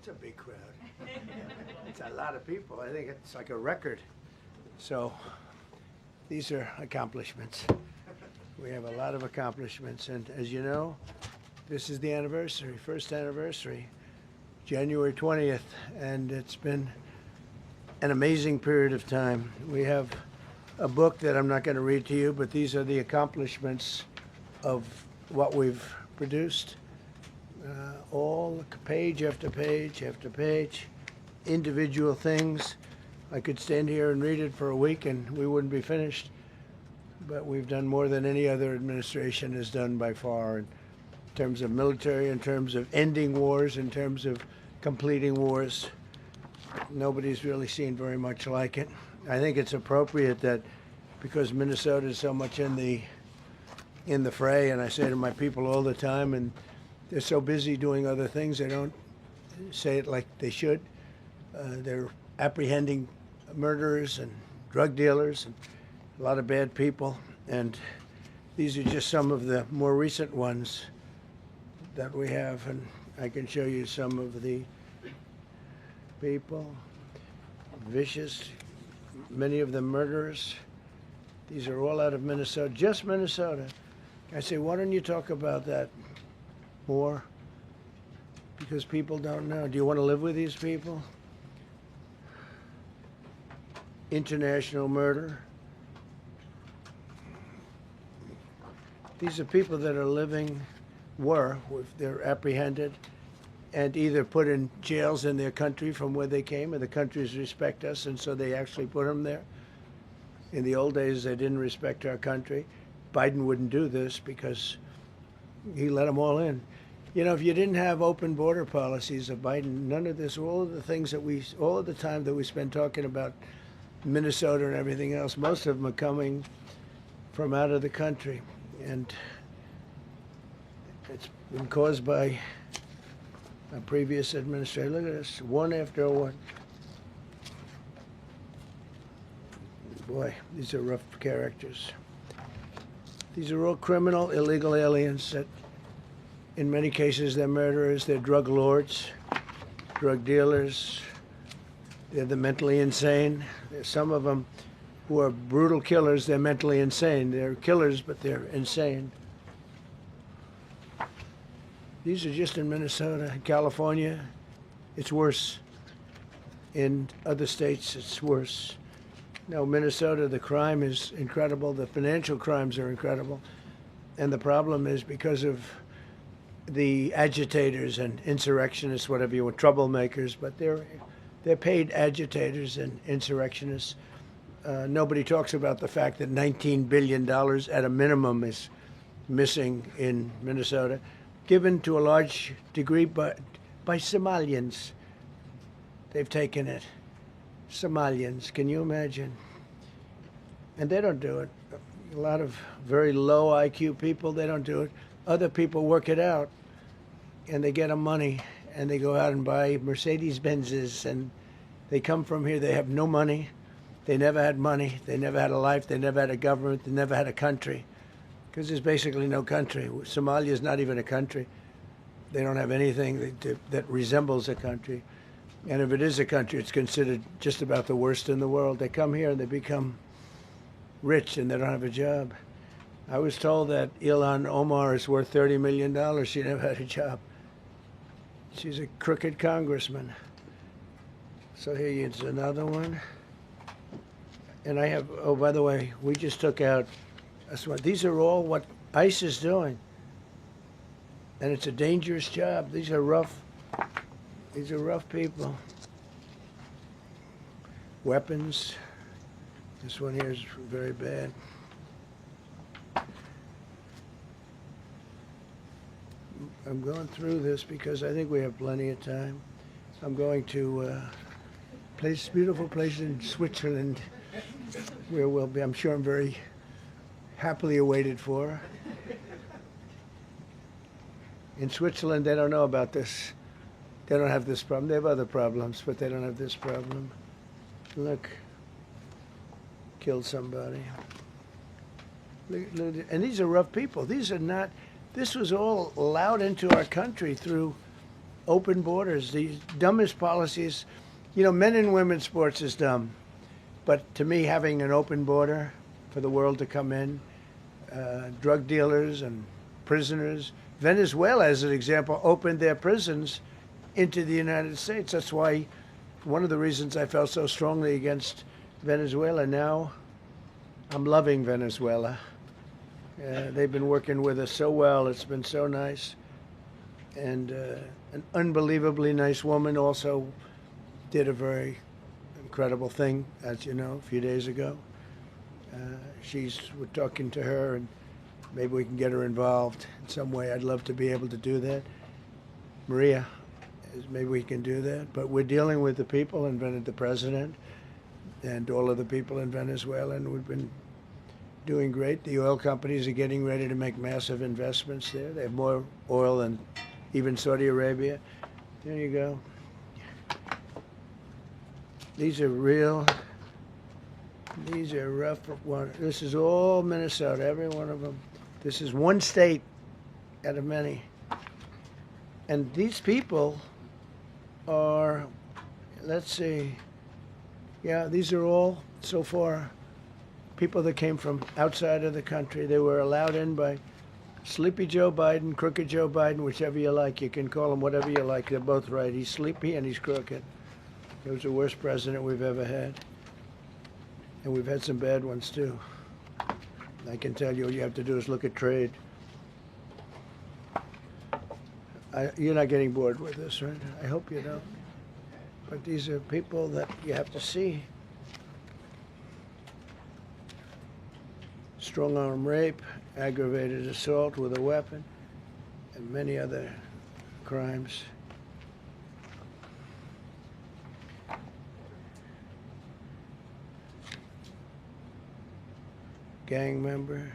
a big crowd. It's a lot of people. I think it's like a record. So these are accomplishments. We have a lot of accomplishments. And as you know, this is the anniversary, first anniversary, January 20th. And it's been an amazing period of time. We have a book that I'm not going to read to you, but these are the accomplishments of what we've produced. All page after page after page, individual things. I could stand here and read it for a week and we wouldn't be finished. But we've done more than any other administration has done by far in terms of military, in terms of ending wars, in terms of completing wars. Nobody's really seen very much like it. I think it's appropriate that because Minnesota is so much in the fray, and I say to my people all the time, and they're so busy doing other things, they don't say it like they should. They're apprehending murderers and drug dealers and a lot of bad people. And these are just some of the more recent ones that we have. And I can show you some of the people. Vicious, many of them murderers. These are all out of Minnesota, just Minnesota. I say, why don't you talk about that more? Because people don't know. Do you want to live with these people? International murder. These are people that are living, they're apprehended and either put in jails in their country from where they came, and the countries respect us, and so they actually put them there. In the old days, they didn't respect our country. Biden wouldn't do this because he let them all in. You know, if you didn't have open border policies of Biden, none of this, all of the things that all of the time that we spend talking about Minnesota and everything else, most of them are coming from out of the country. And it's been caused by a previous administration. Look at this, one after one. Boy, these are rough characters. These are all criminal, illegal aliens that, in many cases, they're murderers, they're drug lords, drug dealers, they're the mentally insane. There's some of them who are brutal killers, they're mentally insane. They're killers, but they're insane. These are just in Minnesota. In California, it's worse. In other states, it's worse. Now, Minnesota, the crime is incredible. The financial crimes are incredible. And the problem is because of the agitators and insurrectionists, whatever you want, troublemakers, but they're paid agitators and insurrectionists. Nobody talks about the fact that $19 billion at a minimum is missing in Minnesota, given to a large degree by Somalians. They've taken it. Somalians, can you imagine? And they don't do it. A lot of very low IQ people, they don't do it. Other people work it out, and they get them money, and they go out and buy Mercedes-Benzes, and they come from here, they have no money. They never had money. They never had a life. They never had a government. They never had a country, because there's basically no country. Somalia is not even a country. They don't have anything that resembles a country. And if it is a country, it's considered just about the worst in the world. They come here and they become rich and they don't have a job. I was told that Ilhan Omar is worth $30 million. She never had a job. She's a crooked congressman. So here's another one. And I have, oh, by the way, we just took out, these are all what ICE is doing. And it's a dangerous job. These are rough people. Weapons. This one here is very bad. I'm going through this because I think we have plenty of time. I'm going to beautiful place in Switzerland where we'll be, I'm sure I'm very happily awaited for. In Switzerland, they don't know about this. They don't have this problem. They have other problems, but they don't have this problem. Look, killed somebody. Look, and these are rough people. These are not, this was all allowed into our country through open borders, the dumbest policies. You know, men and women's sports is dumb. But to me, having an open border for the world to come in, drug dealers and prisoners. Venezuela, as an example, opened their prisons into the United States. That's why one of the reasons I felt so strongly against Venezuela. Now I'm loving Venezuela. They've been working with us so well. It's been so nice. And an unbelievably nice woman also did a very incredible thing, as you know, a few days ago. We're talking to her, and maybe we can get her involved in some way. I'd love to be able to do that. Maria, maybe we can do that. But we're dealing with the people and the president and all of the people in Venezuela, and we've been doing great. The oil companies are getting ready to make massive investments there. They have more oil than even Saudi Arabia. There you go. These are rough ones. This is all Minnesota, every one of them. This is one state out of many. And these people are, let's see, yeah, these are all, so far, people that came from outside of the country. They were allowed in by Sleepy Joe Biden, Crooked Joe Biden, whichever you like. You can call him whatever you like. They're both right. He's sleepy and he's crooked. He was the worst president we've ever had. And we've had some bad ones, too. I can tell you, all you have to do is look at trade. You're not getting bored with this, right? I hope you don't. But these are people that you have to see. Strong-arm rape, aggravated assault with a weapon, and many other crimes. Gang member,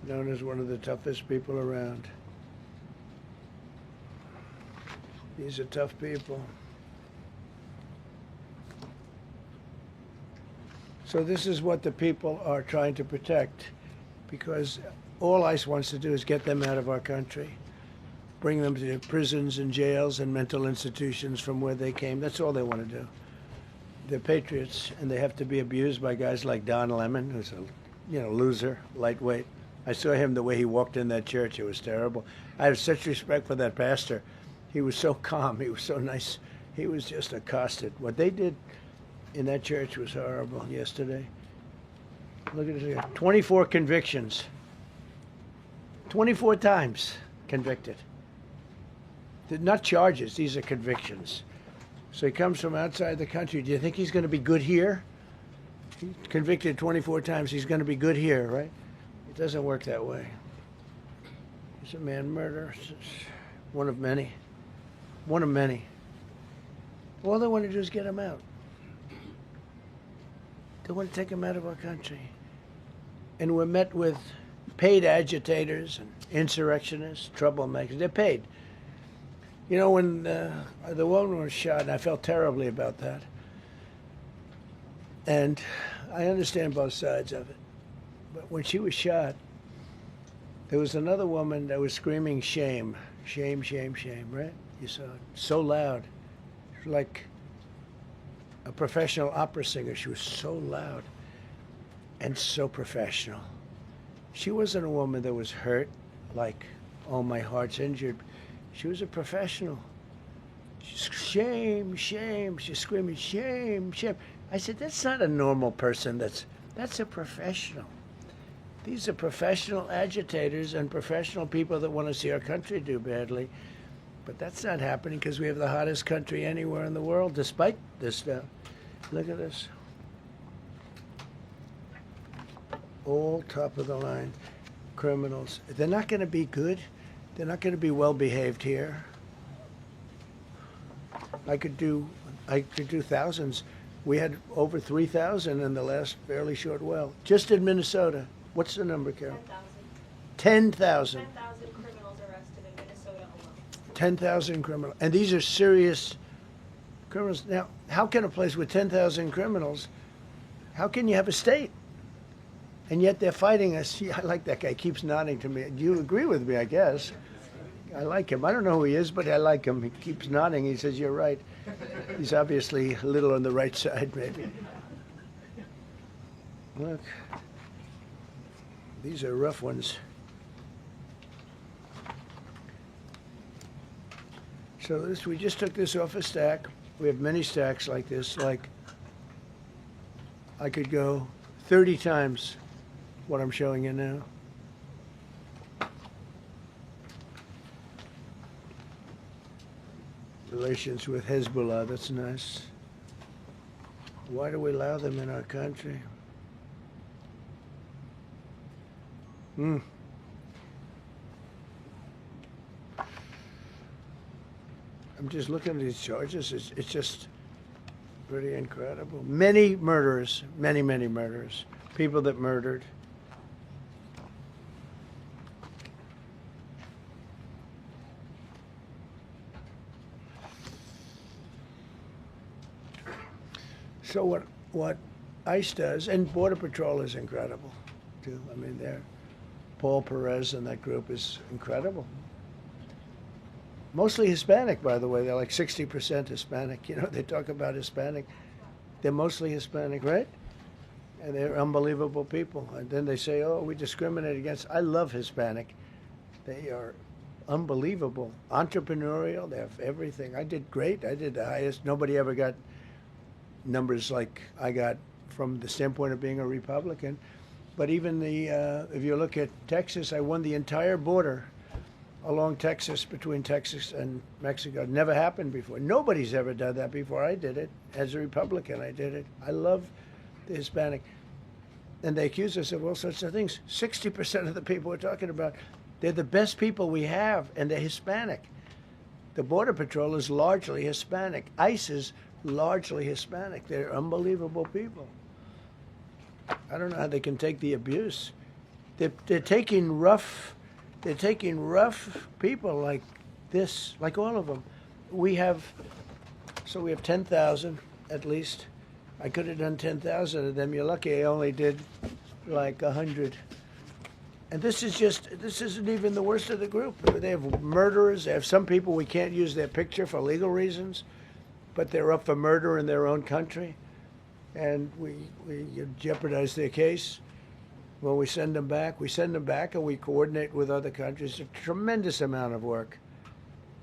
known as one of the toughest people around. These are tough people. So this is what the people are trying to protect, because all ICE wants to do is get them out of our country, bring them to prisons and jails and mental institutions from where they came. That's all they want to do. They're patriots, and they have to be abused by guys like Don Lemon, who's a loser, lightweight. I saw him the way he walked in that church. It was terrible. I have such respect for that pastor. He was so calm. He was so nice. He was just accosted. What they did in that church was horrible yesterday. Look at it here. 24 convictions. 24 times convicted. They're not charges. These are convictions. So he comes from outside the country. Do you think he's going to be good here? He's convicted 24 times. He's going to be good here, right? It doesn't work that way. He's a man murderer. One of many. One of many. All they want to do is get him out. They want to take him out of our country. And we're met with paid agitators and insurrectionists, troublemakers. They're paid. You know, when the woman was shot, and I felt terribly about that. And I understand both sides of it. But when she was shot, there was another woman that was screaming shame, shame, shame, shame, right? You saw it. So loud. She was like a professional opera singer. She was so loud and so professional. She wasn't a woman that was hurt, like, oh, my heart's injured. She was a professional. She's shame, shame. She's screaming shame, shame. I said, that's not a normal person. That's a professional. These are professional agitators and professional people that want to see our country do badly. But that's not happening because we have the hottest country anywhere in the world, despite this stuff. Look at this. All top of the line criminals. They're not going to be good. They're not going to be well behaved here. I could do thousands. We had over 3,000 in the last fairly short while. Just in Minnesota. What's the number, Carol? 10,000. 10,000 criminals arrested in Minnesota alone. 10,000 criminals. And these are serious criminals. Now, how can a place with 10,000 criminals, how can you have a state? And yet they're fighting us. I like that guy. Keeps nodding to me. You agree with me, I guess. I like him. I don't know who he is, but I like him. He keeps nodding. He says, you're right. He's obviously a little on the right side, maybe. Look. These are rough ones. So this, we just took this off a stack. We have many stacks like this. Like, I could go 30 times what I'm showing you now. Relations with Hezbollah, that's nice. Why do we allow them in our country? I'm just looking at these charges. It's just pretty incredible. Many murderers, many murderers. People that murdered. So what ICE does, and Border Patrol is incredible, too. I mean, Paul Perez and that group is incredible. Mostly Hispanic, by the way. They're like 60% Hispanic. You know, they talk about Hispanic. They're mostly Hispanic, right? And they're unbelievable people. And then they say, oh, we discriminate against. I love Hispanic. They are unbelievable. Entrepreneurial. They have everything. I did great. I did the highest. Nobody ever got numbers like I got from the standpoint of being a Republican. But even if you look at Texas, I won the entire border along Texas, between Texas and Mexico. It never happened before. Nobody's ever done that before. I did it. As a Republican, I did it. I love the Hispanic. And they accuse us of all sorts of things. 60% of the people we're talking about, they're the best people we have, and they're Hispanic. The Border Patrol is largely Hispanic. ICE is largely Hispanic. They're unbelievable people. I don't know how they can take the abuse. They're taking rough people like this, like all of them. We have 10,000 at least. I could have done 10,000 of them. You're lucky I only did like 100. And this isn't even the worst of the group. They have murderers. They have some people we can't use their picture for legal reasons, but they're up for murder in their own country. And we jeopardize their case. When we send them back and we coordinate with other countries. A tremendous amount of work.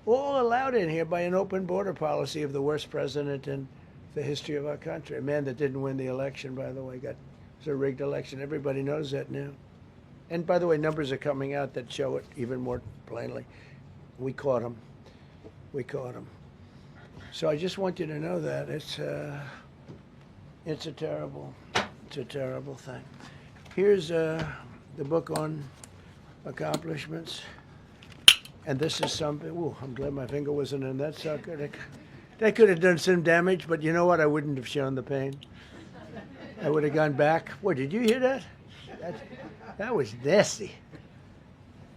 All allowed in here by an open border policy of the worst president in the history of our country. A man that didn't win the election, by the way. It was a rigged election. Everybody knows that now. And by the way, numbers are coming out that show it even more plainly. We caught him. So I just want you to know that it's a terrible thing. Here's the book on accomplishments. And this is something, I'm glad my finger wasn't in that sucker. That could have done some damage, but you know what? I wouldn't have shown the pain. I would have gone back. What, did you hear that? That was nasty.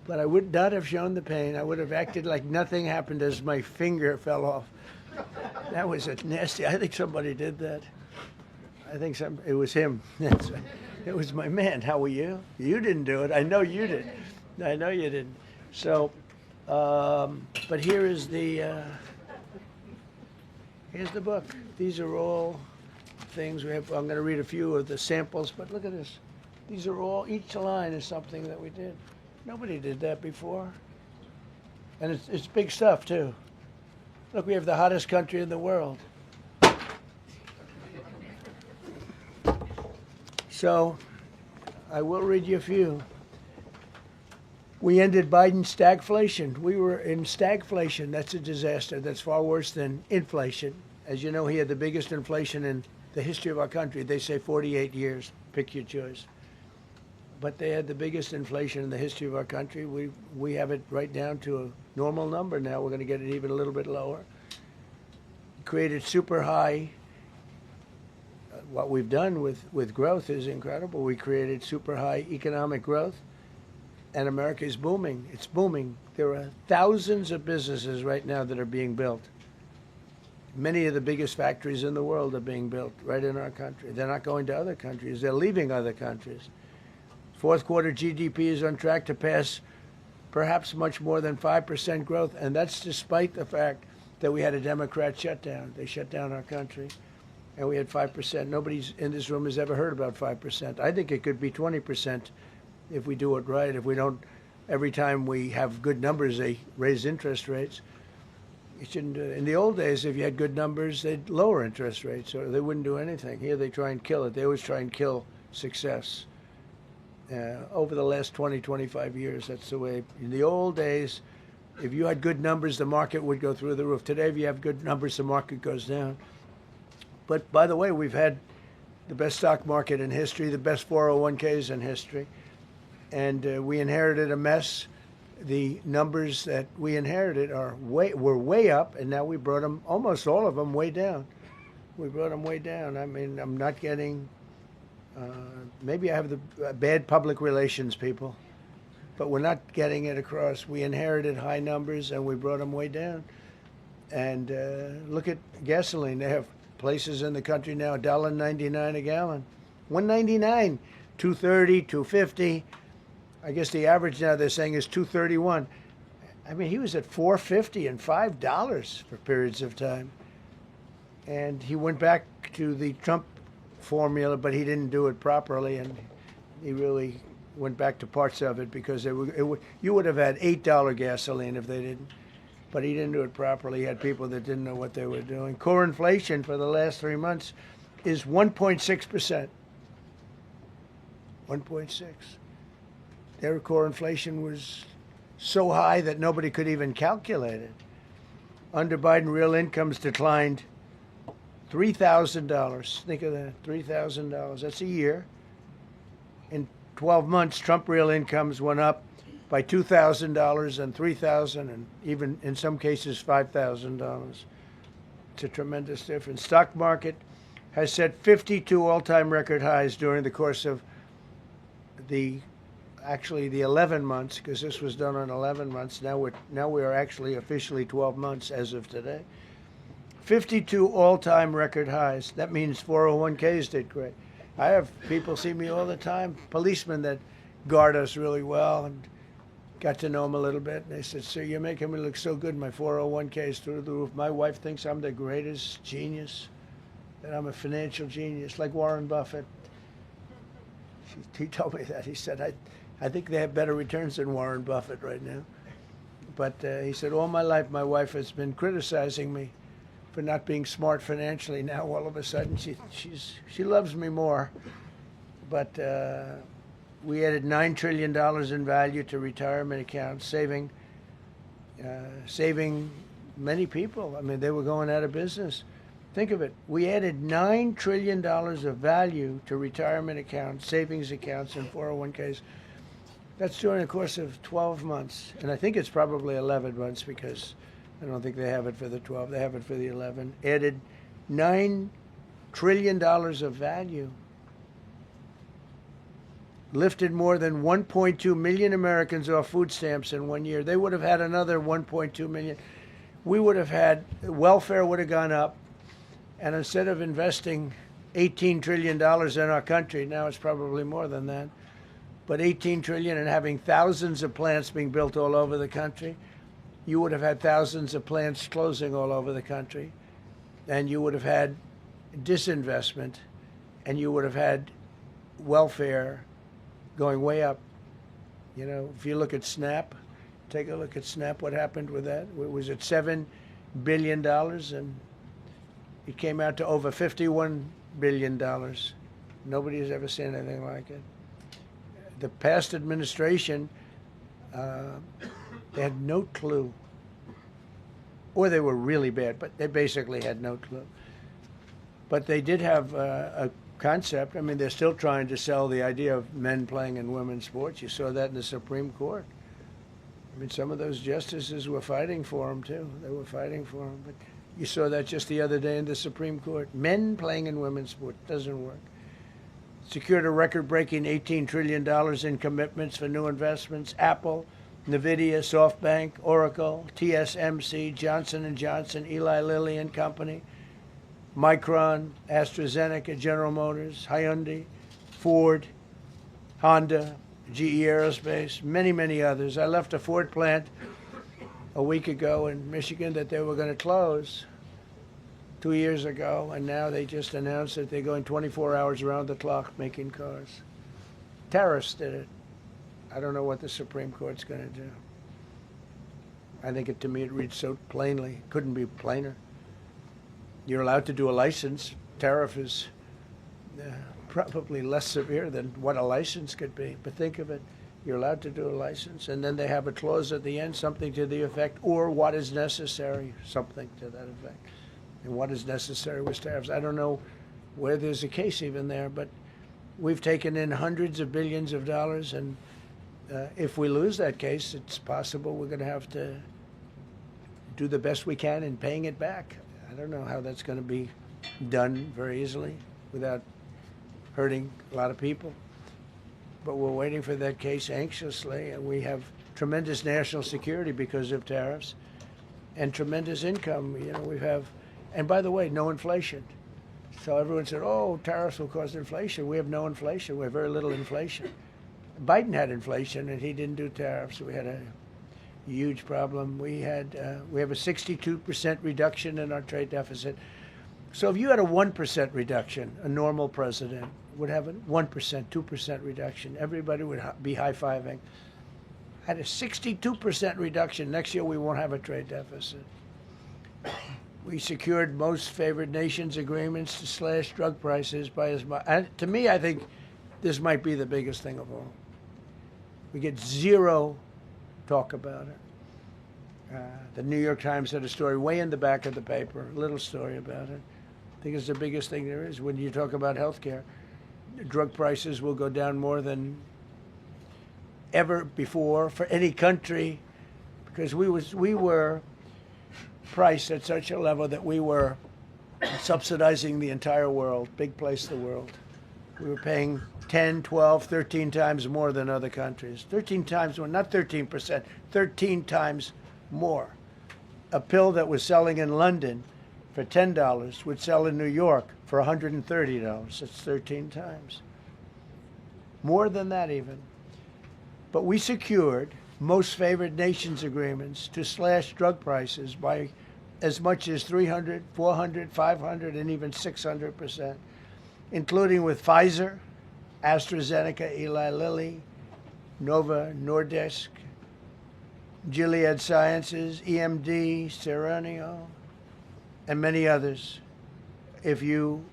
But I would not have shown the pain. I would have acted like nothing happened as my finger fell off. That was nasty. I think somebody did that. It was him. It was my man. How were you? You didn't do it. I know you did. I know you didn't. So, but here's the book. These are all things we have. I'm going to read a few of the samples, but look at this. These are all, each line is something that we did. Nobody did that before. And it's big stuff, too. Look, we have the hottest country in the world. So, I will read you a few. We ended Biden's stagflation. We were in stagflation. That's a disaster. That's far worse than inflation. As you know, he had the biggest inflation in the history of our country. They say 48 years. Pick your choice. But they had the biggest inflation in the history of our country. We have it right down to a normal number now. We're going to get it even a little bit lower. Created super high. What we've done with growth is incredible. We created super high economic growth, and America is booming. It's booming. There are thousands of businesses right now that are being built. Many of the biggest factories in the world are being built right in our country. They're not going to other countries. They're leaving other countries. Fourth quarter GDP is on track to pass perhaps much more than 5% growth, and that's despite the fact that we had a Democrat shutdown. They shut down our country, and we had 5%. Nobody's in this room has ever heard about 5%. I think it could be 20% if we do it right. If we don't, every time we have good numbers, they raise interest rates. You shouldn't do it. In the old days, if you had good numbers, they'd lower interest rates, or they wouldn't do anything. Here, they try and kill it. They always try and kill success. Over the last 20, 25 years, that's the way. In the old days, if you had good numbers, the market would go through the roof. Today, if you have good numbers, the market goes down. But by the way, we've had the best stock market in history, the best 401ks in history, and we inherited a mess. The numbers that we inherited were way up, and now we brought them, almost all of them, way down. We brought them way down. I mean, I'm not getting, maybe I have the bad public relations people, but we're not getting it across. We inherited high numbers, and we brought them way down. And look at gasoline. They have places in the country now, $1.99 a gallon. $1.99, $2.30, $2.50. I guess the average now they're saying is $2.31. I mean, he was at $4.50 and $5 for periods of time. And he went back to the Trump formula, but he didn't do it properly, and he really went back to parts of it because you would have had $8 gasoline if they didn't. But he didn't do it properly. He had people that didn't know what they were doing. Core inflation for the last 3 months is 1.6%. 1.6. Their core inflation was so high that nobody could even calculate it. Under Biden, real incomes declined $3,000. Think of that, $3,000. That's a year. In 12 months, Trump real incomes went up by $2,000 and $3,000 and even in some cases $5,000. It's a tremendous difference. Stock market has set 52 all-time record highs during the course of the 11 months, because this was done on 11 months. Now we are actually officially 12 months as of today. 52 all-time record highs. That means 401ks did great. I have people see me all the time, policemen that guard us really well, and got to know them a little bit. And they said, "Sir, you're making me look so good. My 401k is through the roof. My wife thinks I'm the greatest genius, that I'm a financial genius, like Warren Buffett." He told me that. He said, I think they have better returns than Warren Buffett right now. But he said, all my life, my wife has been criticizing me for not being smart financially. Now, all of a sudden, she loves me more. But we added $9 trillion in value to retirement accounts, saving many people. I mean, they were going out of business. Think of it. We added $9 trillion of value to retirement accounts, savings accounts, and 401ks. That's during the course of 12 months. And I think it's probably 11 months because I don't think they have it for the 12. They have it for the 11. Added $9 trillion of value. Lifted more than 1.2 million Americans off food stamps in 1 year. They would have had another 1.2 million. We would have had, welfare would have gone up. And instead of investing $18 trillion in our country, now it's probably more than that, but $18 trillion and having thousands of plants being built all over the country, you would have had thousands of plants closing all over the country. And you would have had disinvestment, and you would have had welfare going way up. You know, if you look at SNAP, take a look at SNAP, what happened with that? It was at $7 billion, and it came out to over $51 billion. Nobody has ever seen anything like it. The past administration, they had no clue. Or they were really bad, but they basically had no clue. But they did have a concept. I mean, they're still trying to sell the idea of men playing in women's sports. You saw that in the Supreme Court. I mean, some of those justices were fighting for them, too. They were fighting for them. But you saw that just the other day in the Supreme Court. Men playing in women's sports doesn't work. Secured a record-breaking $18 trillion in commitments for new investments. Apple, NVIDIA, SoftBank, Oracle, TSMC, Johnson & Johnson, Eli Lilly and Company, Micron, AstraZeneca, General Motors, Hyundai, Ford, Honda, GE Aerospace, many, many others. I left a Ford plant a week ago in Michigan that they were going to close 2 years ago, and now they just announced that they're going 24 hours around the clock making cars. Tariffs did it. I don't know what the Supreme Court's going to do. I think to me it reads so plainly. Couldn't be plainer. You're allowed to do a license. Tariff is probably less severe than what a license could be. But think of it. You're allowed to do a license, and then they have a clause at the end, something to the effect, or what is necessary, something to that effect. And what is necessary with tariffs. I don't know where there's a case even there, but we've taken in hundreds of billions of dollars, and if we lose that case, it's possible we're going to have to do the best we can in paying it back. I don't know how that's going to be done very easily without hurting a lot of people. But we're waiting for that case anxiously, and we have tremendous national security because of tariffs and tremendous income. You know, we have, and by the way, no inflation. So everyone said, oh, tariffs will cause inflation. We have no inflation. We have very little inflation. Biden had inflation, and he didn't do tariffs. We had a huge problem. We have a 62% reduction in our trade deficit. So if you had a 1% reduction, a normal president would have a 1%, 2% reduction. Everybody would be high-fiving. At a 62% reduction, next year we won't have a trade deficit. We secured most favored nations agreements to slash drug prices by as much. And to me, I think this might be the biggest thing of all. We get zero talk about it. The New York Times had a story way in the back of the paper, a little story about it. I think it's the biggest thing there is when you talk about health care. Drug prices will go down more than ever before for any country because we were priced at such a level that we were subsidizing the entire world, big place of the world. We were paying 10, 12, 13 times more than other countries. 13 times more, not 13%, 13 times more. A pill that was selling in London for $10 would sell in New York for $130. It's 13 times. More than that even. But we secured most favored nations agreements to slash drug prices by as much as 300, 400, 500, and even 600%, including with Pfizer, AstraZeneca, Eli Lilly, Nova Nordisk, Gilead Sciences, EMD, Serenio, and many others. If you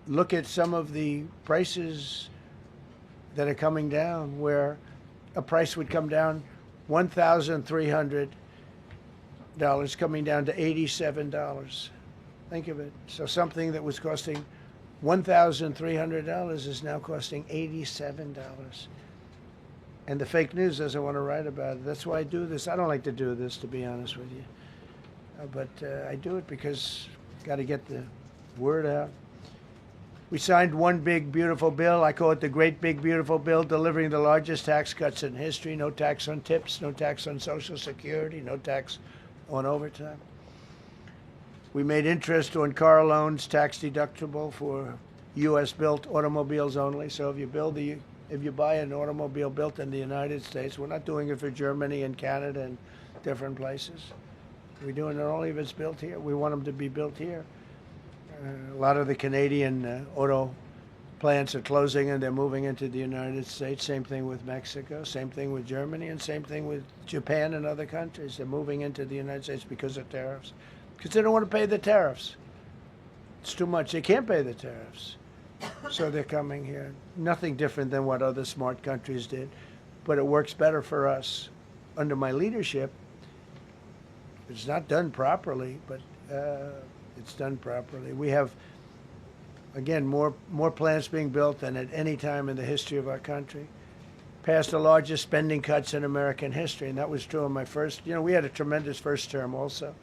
look at some of the prices that are coming down, where a price would come down $1,300 coming down to $87. Think of it. So something that was costing $1,300 is now costing $87. And the fake news doesn't want to write about it. That's why I do this. I don't like to do this, to be honest with you. But I do it because got to get the word out. We signed one big, beautiful bill. I call it the Great Big Beautiful Bill, delivering the largest tax cuts in history. No tax on tips, no tax on Social Security, no tax on overtime. We made interest on car loans tax deductible for U.S.-built automobiles only. So if you buy an automobile built in the United States, we're not doing it for Germany and Canada and different places. We're doing it only if it's built here. We want them to be built here. A lot of the Canadian auto plants are closing and they're moving into the United States. Same thing with Mexico, same thing with Germany, and same thing with Japan and other countries. They're moving into the United States because of tariffs. Because they don't want to pay the tariffs. It's too much. They can't pay the tariffs. So they're coming here. Nothing different than what other smart countries did. But it works better for us under my leadership. It's not done properly, but it's done properly. We have, again, more plants being built than at any time in the history of our country. Passed the largest spending cuts in American history, and that was true in my first. You know, we had a tremendous first term also.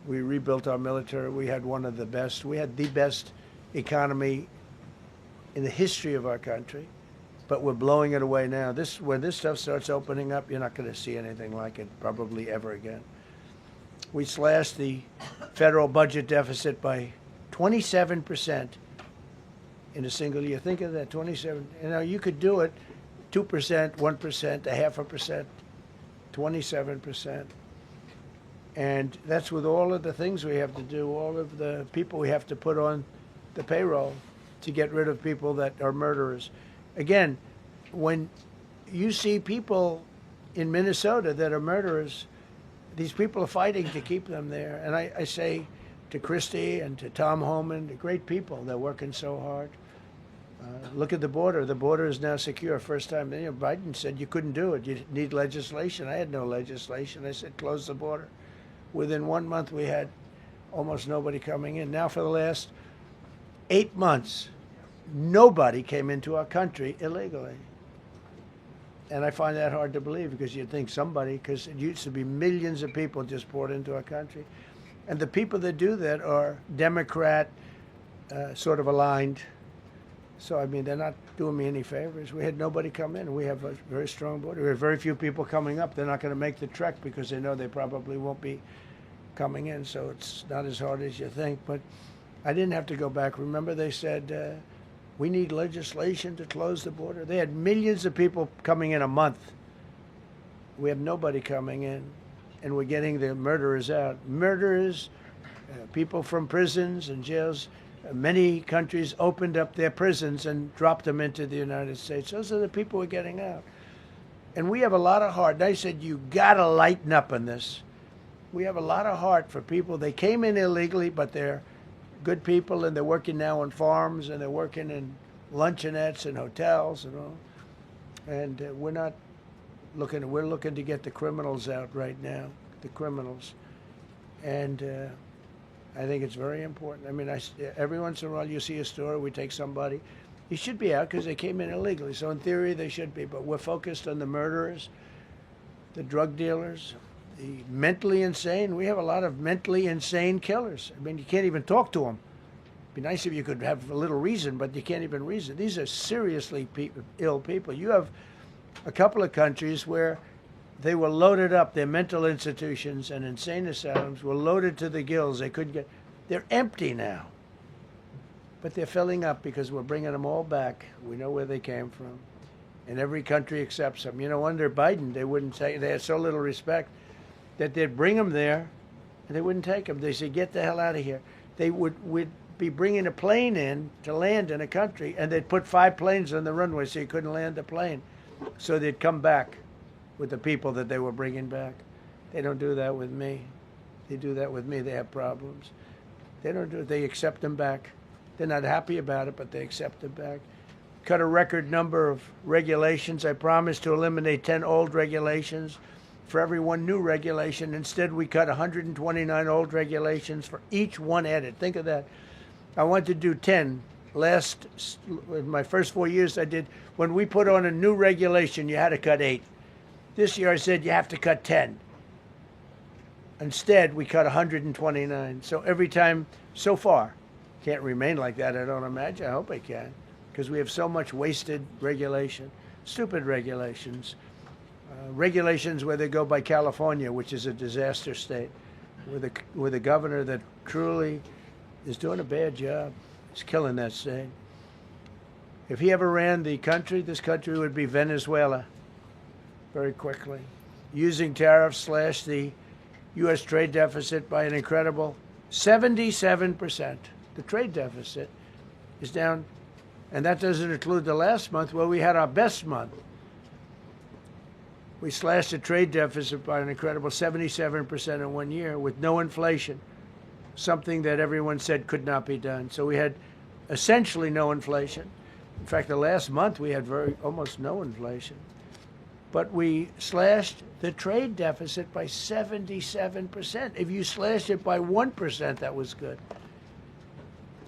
We rebuilt our military. We had one of the best. We had the best economy in the history of our country, but we're blowing it away now. When this stuff starts opening up, you're not going to see anything like it probably ever again. We slashed the federal budget deficit by 27% in a single year. Think of that, 27. You know, you could do it 2%, 1%, 0.5%, 27%. And that's with all of the things we have to do, all of the people we have to put on the payroll to get rid of people that are murderers. Again, when you see people in Minnesota that are murderers, these people are fighting to keep them there. And I say to Christie and to Tom Homan, the great people, they're working so hard. Look at the border. The border is now secure. First time, Biden said you couldn't do it. You need legislation. I had no legislation. I said close the border. Within 1 month, we had almost nobody coming in. Now for the last 8 months, nobody came into our country illegally. And I find that hard to believe because you'd think somebody, because it used to be millions of people just poured into our country. And the people that do that are Democrat sort of aligned. So, I mean, they're not doing me any favors. We had nobody come in. We have a very strong border. We have very few people coming up. They're not going to make the trek because they know they probably won't be coming in. So it's not as hard as you think. But I didn't have to go back. Remember, they said, we need legislation to close the border. They had millions of people coming in a month. We have nobody coming in. And we're getting the murderers out. Murderers, people from prisons and jails. Many countries opened up their prisons and dropped them into the United States. Those are the people we're getting out. And we have a lot of heart. And I said, you got to lighten up on this. We have a lot of heart for people. They came in illegally, but they're good people, and they're working now on farms, and they're working in luncheonettes and hotels and all. And we're looking to get the criminals out right now, the criminals. And I think it's very important. I mean, every once in a while you see a story, we take somebody. He should be out because they came in illegally. So in theory, they should be. But we're focused on the murderers, the drug dealers, the mentally insane. We have a lot of mentally insane killers. I mean, you can't even talk to them. It'd be nice if you could have a little reason, but you can't even reason. These are seriously ill people. You have a couple of countries where they were loaded up. Their mental institutions and insane asylums were loaded to the gills. They couldn't get. They're empty now. But they're filling up because we're bringing them all back. We know where they came from. And every country accepts them. You know, under Biden, they wouldn't take. They had so little respect that they'd bring them there and they wouldn't take them. They said, get the hell out of here. They would be bringing a plane in to land in a country, and they'd put 5 planes on the runway so you couldn't land the plane. So they'd come back with the people that they were bringing back. They don't do that with me. They do that with me, they have problems. They don't do it. They accept them back. They're not happy about it, but they accept them back. Cut a record number of regulations. I promised to eliminate 10 old regulations for every one new regulation. Instead, we cut 129 old regulations for each one added. Think of that. I want to do 10. In my first 4 years, I did. When we put on a new regulation, you had to cut 8. This year I said you have to cut 10. Instead, we cut 129. So every time, so far, can't remain like that, I don't imagine. I hope I can, because we have so much wasted regulation, stupid regulations. Regulations where they go by California, which is a disaster state, with a governor that truly is doing a bad job. He's killing that state. If he ever ran the country, this country would be Venezuela. Very quickly. Using tariffs slashed the U.S. trade deficit by an incredible 77%. The trade deficit is down, and that doesn't include the last month where we had our best month. We slashed the trade deficit by an incredible 77% in 1 year with no inflation, something that everyone said could not be done. So we had essentially no inflation. In fact, the last month we had almost no inflation. But we slashed the trade deficit by 77%. If you slashed it by 1%, that was good.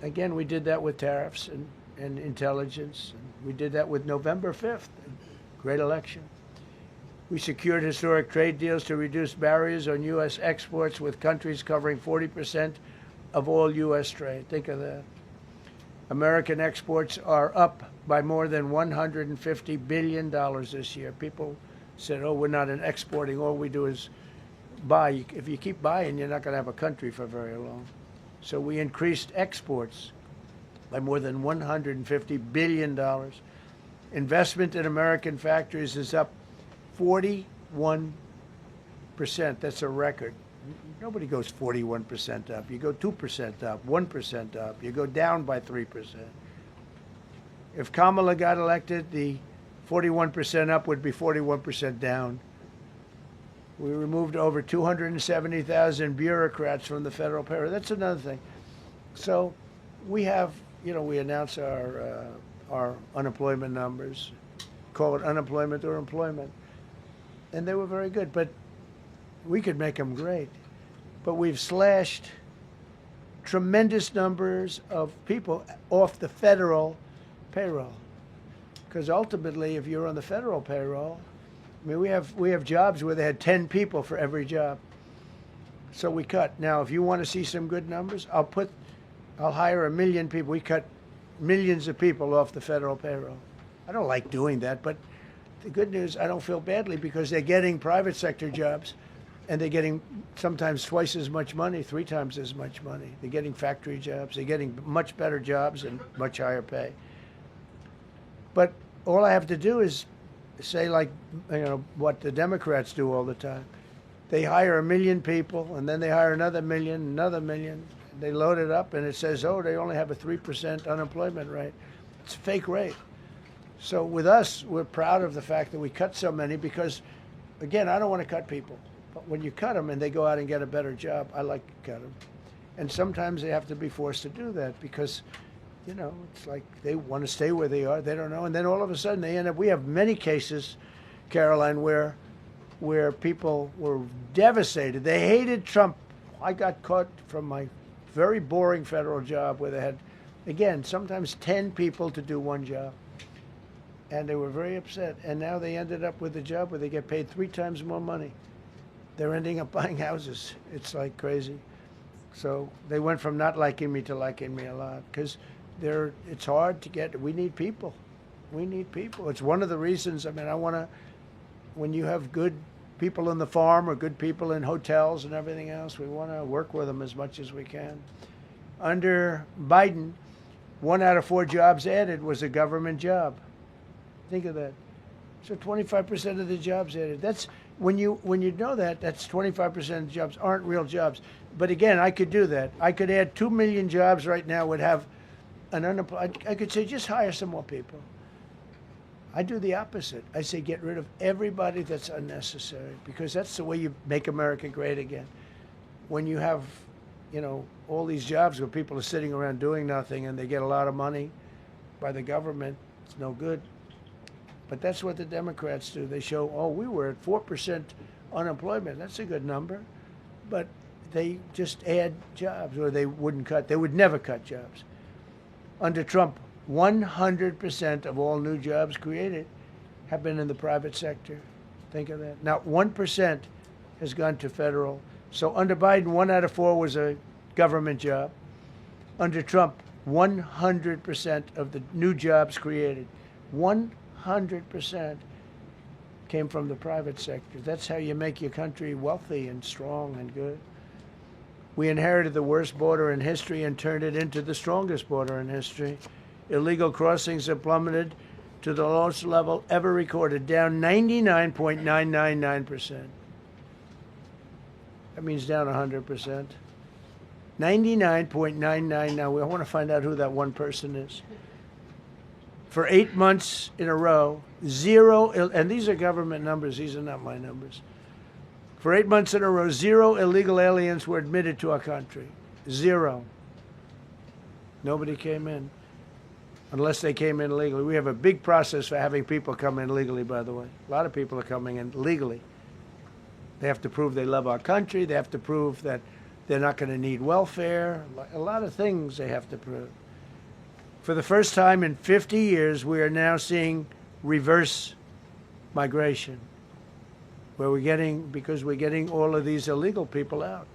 Again, we did that with tariffs and intelligence. We did that with November 5th, great election. We secured historic trade deals to reduce barriers on U.S. exports with countries covering 40% of all U.S. trade. Think of that. American exports are up by more than $150 billion this year. People said, oh, we're not exporting. All we do is buy. If you keep buying, you're not going to have a country for very long. So we increased exports by more than $150 billion. Investment in American factories is up 41%. That's a record. Nobody goes 41% up. You go 2% up, 1% up. You go down by 3%. If Kamala got elected, the 41% up would be 41% down. We removed over 270,000 bureaucrats from the federal payroll. That's another thing. So we have, we announce our unemployment numbers, call it unemployment or employment. And they were very good, but we could make them great. But we've slashed tremendous numbers of people off the federal payroll. Because ultimately, if you're on the federal payroll, I mean, we have jobs where they had 10 people for every job. So we cut. Now, if you want to see some good numbers, I'll hire 1 million people. We cut millions of people off the federal payroll. I don't like doing that, but the good news, I don't feel badly because they're getting private sector jobs and they're getting sometimes twice as much money, 3 times as much money. They're getting factory jobs. They're getting much better jobs and much higher pay. But all I have to do is say, like, what the Democrats do all the time. They hire 1 million people, and then they hire another million. They load it up, and it says, oh, they only have a 3% unemployment rate. It's a fake rate. So with us, we're proud of the fact that we cut so many because, again, I don't want to cut people. But when you cut them and they go out and get a better job, I like to cut them. And sometimes they have to be forced to do that because, it's like they want to stay where they are. They don't know. And then all of a sudden they end up, we have many cases, Caroline, where people were devastated. They hated Trump. I got caught from my very boring federal job where they had, again, sometimes 10 people to do one job. And they were very upset. And now they ended up with a job where they get paid 3 times more money. They're ending up buying houses. It's like crazy. So they went from not liking me to liking me a lot because it's hard to get. We need people. We need people. It's one of the reasons. I mean, when you have good people on the farm or good people in hotels and everything else, we want to work with them as much as we can. Under Biden, 1 out of 4 jobs added was a government job. Think of that. So 25% of the jobs added. That's when you know that, that's 25% of the jobs aren't real jobs. But again, I could do that. I could add 2 million jobs right now, would have an unemployed. I could say, just hire some more people. I do the opposite. I say, get rid of everybody that's unnecessary because that's the way you make America great again. When you have, all these jobs where people are sitting around doing nothing and they get a lot of money by the government, it's no good. But that's what the Democrats do. They show, we were at 4% unemployment. That's a good number. But they just add jobs, or they wouldn't cut. They would never cut jobs. Under Trump, 100% of all new jobs created have been in the private sector. Think of that. Not 1% has gone to federal. So under Biden, 1 out of 4 was a government job. Under Trump, 100% of the new jobs created, 100% came from the private sector. That's how you make your country wealthy and strong and good. We inherited the worst border in history and turned it into the strongest border in history. Illegal crossings have plummeted to the lowest level ever recorded, down 99.999%. That means down 100%. 99.99. Now, I want to find out who that one person is. For 8 months in a row, 0, and these are government numbers, these are not my numbers. For 8 months in a row, 0 illegal aliens were admitted to our country. 0. Nobody came in, unless they came in legally. We have a big process for having people come in legally, by the way. A lot of people are coming in legally. They have to prove they love our country. They have to prove that they're not going to need welfare. A lot of things they have to prove. For the first time in 50 years, we are now seeing reverse migration, where because we're getting all of these illegal people out.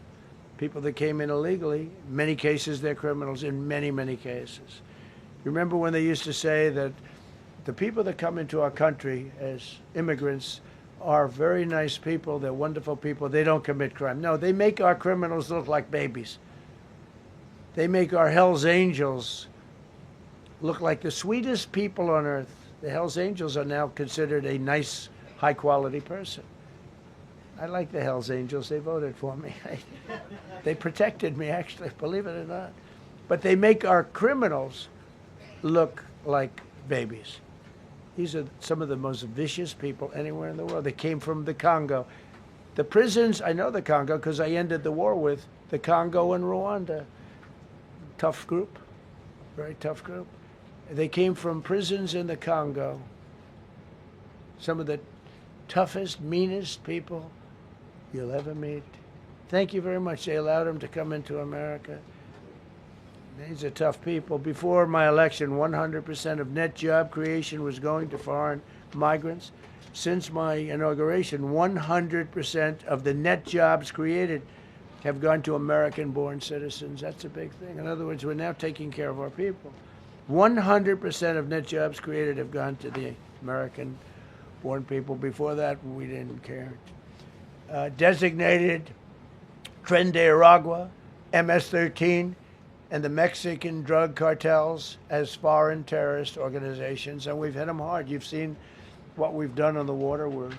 People that came in illegally, in many cases they're criminals, in many, many cases. Remember when they used to say that the people that come into our country as immigrants are very nice people, they're wonderful people, they don't commit crime. No, they make our criminals look like babies. They make our Hell's Angels look like the sweetest people on earth. The Hells Angels are now considered a nice, high-quality person. I like the Hells Angels. They voted for me. They protected me, actually, believe it or not. But they make our criminals look like babies. These are some of the most vicious people anywhere in the world. They came from the Congo. The prisons, I know the Congo because I ended the war with the Congo and Rwanda. Tough group, very tough group. They came from prisons in the Congo. Some of the toughest, meanest people you'll ever meet. Thank you very much. They allowed them to come into America. These are tough people. Before my election, 100% of net job creation was going to foreign migrants. Since my inauguration, 100% of the net jobs created have gone to American-born citizens. That's a big thing. In other words, we're now taking care of our people. 100% of net jobs created have gone to the American-born people. Before that, we didn't care. Designated Tren de Aragua, MS-13, and the Mexican drug cartels as foreign terrorist organizations, and we've hit them hard. You've seen what we've done on the water. We're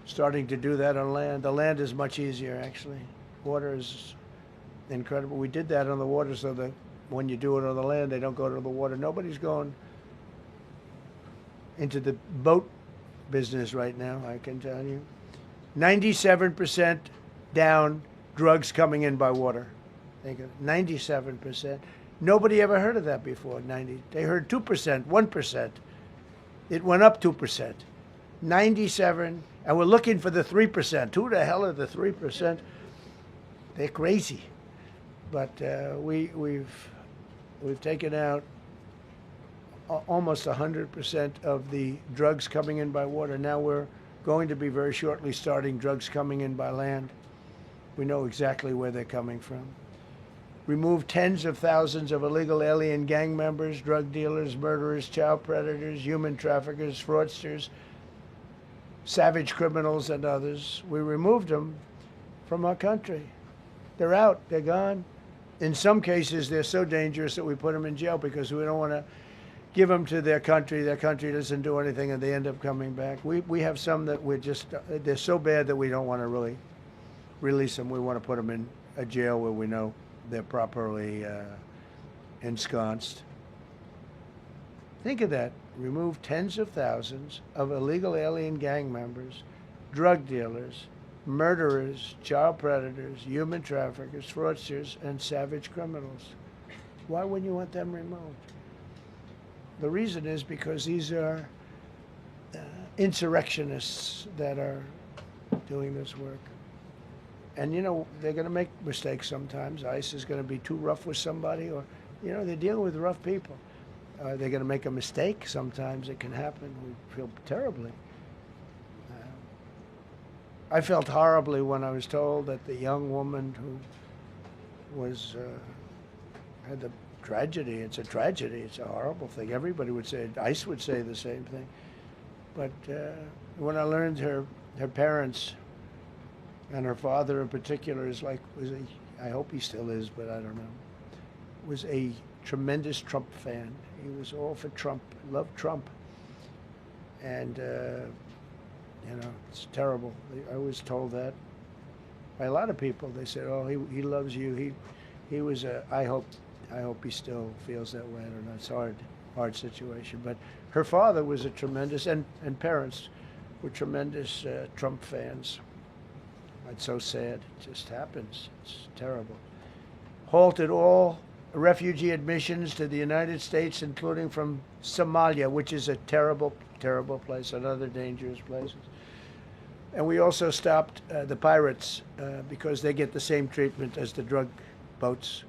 starting to do that on land. The land is much easier, actually. Water is incredible. We did that on the water so that when you do it on the land, they don't go to the water. Nobody's going into the boat business right now, I can tell you. 97% down drugs coming in by water. Think of it, 97%. Nobody ever heard of that before, 90. They heard 2%, 1%. It went up 2%. 97, and we're looking for the 3%. Who the hell are the 3%? They're crazy. But we've taken out almost 100% of the drugs coming in by water. Now we're going to be very shortly starting drugs coming in by land. We know exactly where they're coming from. Removed tens of thousands of illegal alien gang members, drug dealers, murderers, child predators, human traffickers, fraudsters, savage criminals, and others. We removed them from our country. They're out. They're gone. In some cases, they're so dangerous that we put them in jail because we don't want to give them to their country. Their country doesn't do anything, and they end up coming back. We have some that they're so bad that we don't want to really release them. We want to put them in a jail where we know they're properly ensconced. Think of that. Remove tens of thousands of illegal alien gang members, drug dealers, murderers, child predators, human traffickers, fraudsters, and savage criminals. Why wouldn't you want them removed? The reason is because these are insurrectionists that are doing this work. And, you know, they're going to make mistakes sometimes. ICE is going to be too rough with somebody, or, you know, they're dealing with rough people. They're going to make a mistake sometimes. It can happen. We feel terribly. I felt horribly when I was told that the young woman who was had the tragedy. It's a tragedy. It's a horrible thing. Everybody would say, ICE would say the same thing. But when I learned her parents and her father in particular I hope he still is, but I don't know, was a tremendous Trump fan. He was all for Trump, loved Trump. And, you know, it's terrible. I was told that by a lot of people. They said, oh, he loves you. He was I hope he still feels that way. I don't know. It's a hard situation. But her father was a tremendous, and parents were tremendous Trump fans. It's so sad. It just happens. It's terrible. Halted all refugee admissions to the United States, including from Somalia, which is a terrible, terrible place, and other dangerous places. And we also stopped the pirates because they get the same treatment as the drug boats.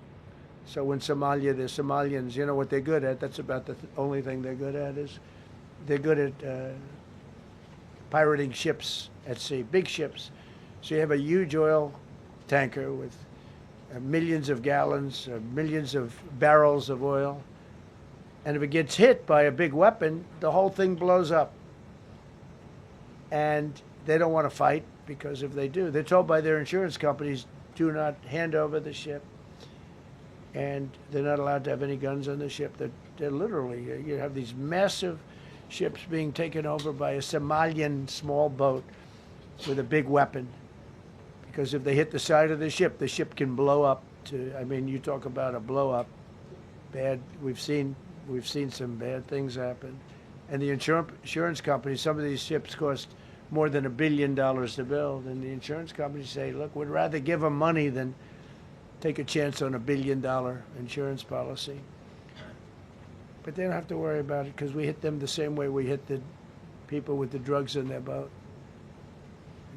So in Somalia, the Somalians, you know what they're good at? That's about the only thing they're good at is they're good at pirating ships at sea, big ships. So you have a huge oil tanker with millions of gallons, millions of barrels of oil. And if it gets hit by a big weapon, the whole thing blows up. And they don't want to fight, because if they do, they're told by their insurance companies, do not hand over the ship. And they're not allowed to have any guns on the ship. They're literally, you have these massive ships being taken over by a Somalian small boat with a big weapon. Because if they hit the side of the ship can blow up. I mean, you talk about a blow up. Bad. We've seen some bad things happen. And the insurance companies, some of these ships cost more than $1 billion to build. And the insurance companies say, look, we'd rather give them money than take a chance on $1 billion insurance policy. But they don't have to worry about it because we hit them the same way we hit the people with the drugs in their boat.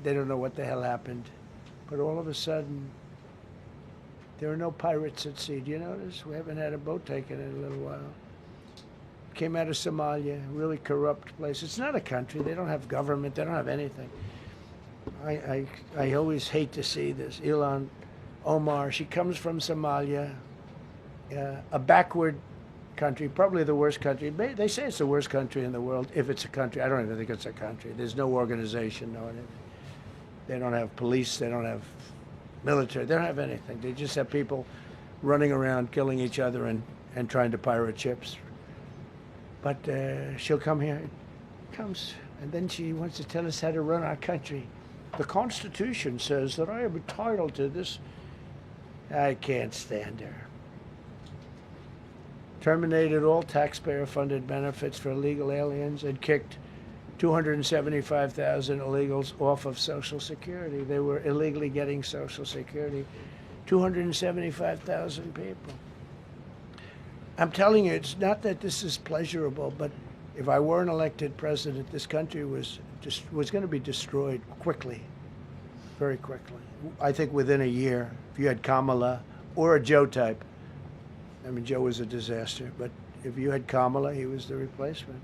They don't know what the hell happened. But all of a sudden, there are no pirates at sea. Do you notice? We haven't had a boat taken in a little while. Came out of Somalia, really corrupt place. It's not a country. They don't have government. They don't have anything. I always hate to see this. Ilan Omar, she comes from Somalia, a backward country, probably the worst country. They say it's the worst country in the world, if it's a country. I don't even think it's a country. There's no organization, no anything. They don't have police. They don't have military. They don't have anything. They just have people running around killing each other and trying to pirate ships. But she'll come here, comes, and then she wants to tell us how to run our country. The Constitution says that I am entitled to this. I can't stand her. Terminated all taxpayer-funded benefits for illegal aliens and kicked 275,000 illegals off of Social Security. They were illegally getting Social Security. 275,000 people. I'm telling you, it's not that this is pleasurable, but if I were an elected president, this country was going to be destroyed quickly, very quickly. I think within a year, if you had Kamala or a Joe type. I mean, Joe was a disaster, but if you had Kamala, he was the replacement.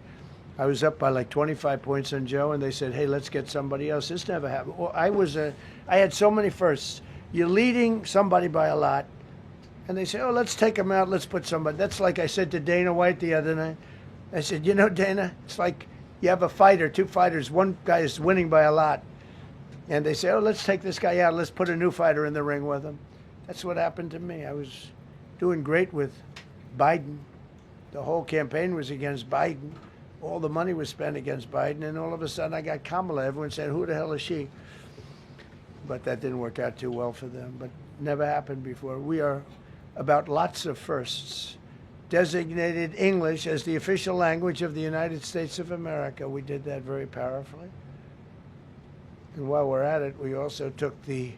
I was up by like 25 points on Joe, and they said, hey, let's get somebody else. This never happened. Well, I had so many firsts. You're leading somebody by a lot, and they say, oh, let's take him out, let's put somebody. That's like I said to Dana White the other night. I said, you know, Dana, it's like you have a fighter, two fighters, one guy is winning by a lot. And they say, oh, let's take this guy out, let's put a new fighter in the ring with him. That's what happened to me. I was doing great with Biden. The whole campaign was against Biden. All the money was spent against Biden, and all of a sudden I got Kamala. Everyone said, who the hell is she? But that didn't work out too well for them, but never happened before. We are about lots of firsts. Designated English as the official language of the United States of America. We did that very powerfully. And while we're at it, we also took the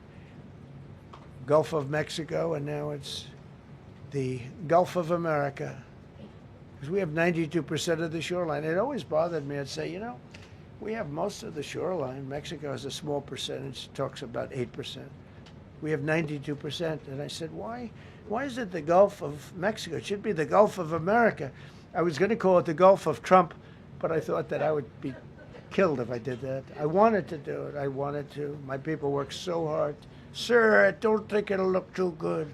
Gulf of Mexico, and now it's the Gulf of America. Because we have 92% of the shoreline. It always bothered me. I'd say, you know, we have most of the shoreline. Mexico has a small percentage, talks about 8%. We have 92%. And I said, why is it the Gulf of Mexico? It should be the Gulf of America. I was going to call it the Gulf of Trump, but I thought that I would be killed if I did that. I wanted to do it. I wanted to. My people worked so hard. Sir, I don't think it'll look too good.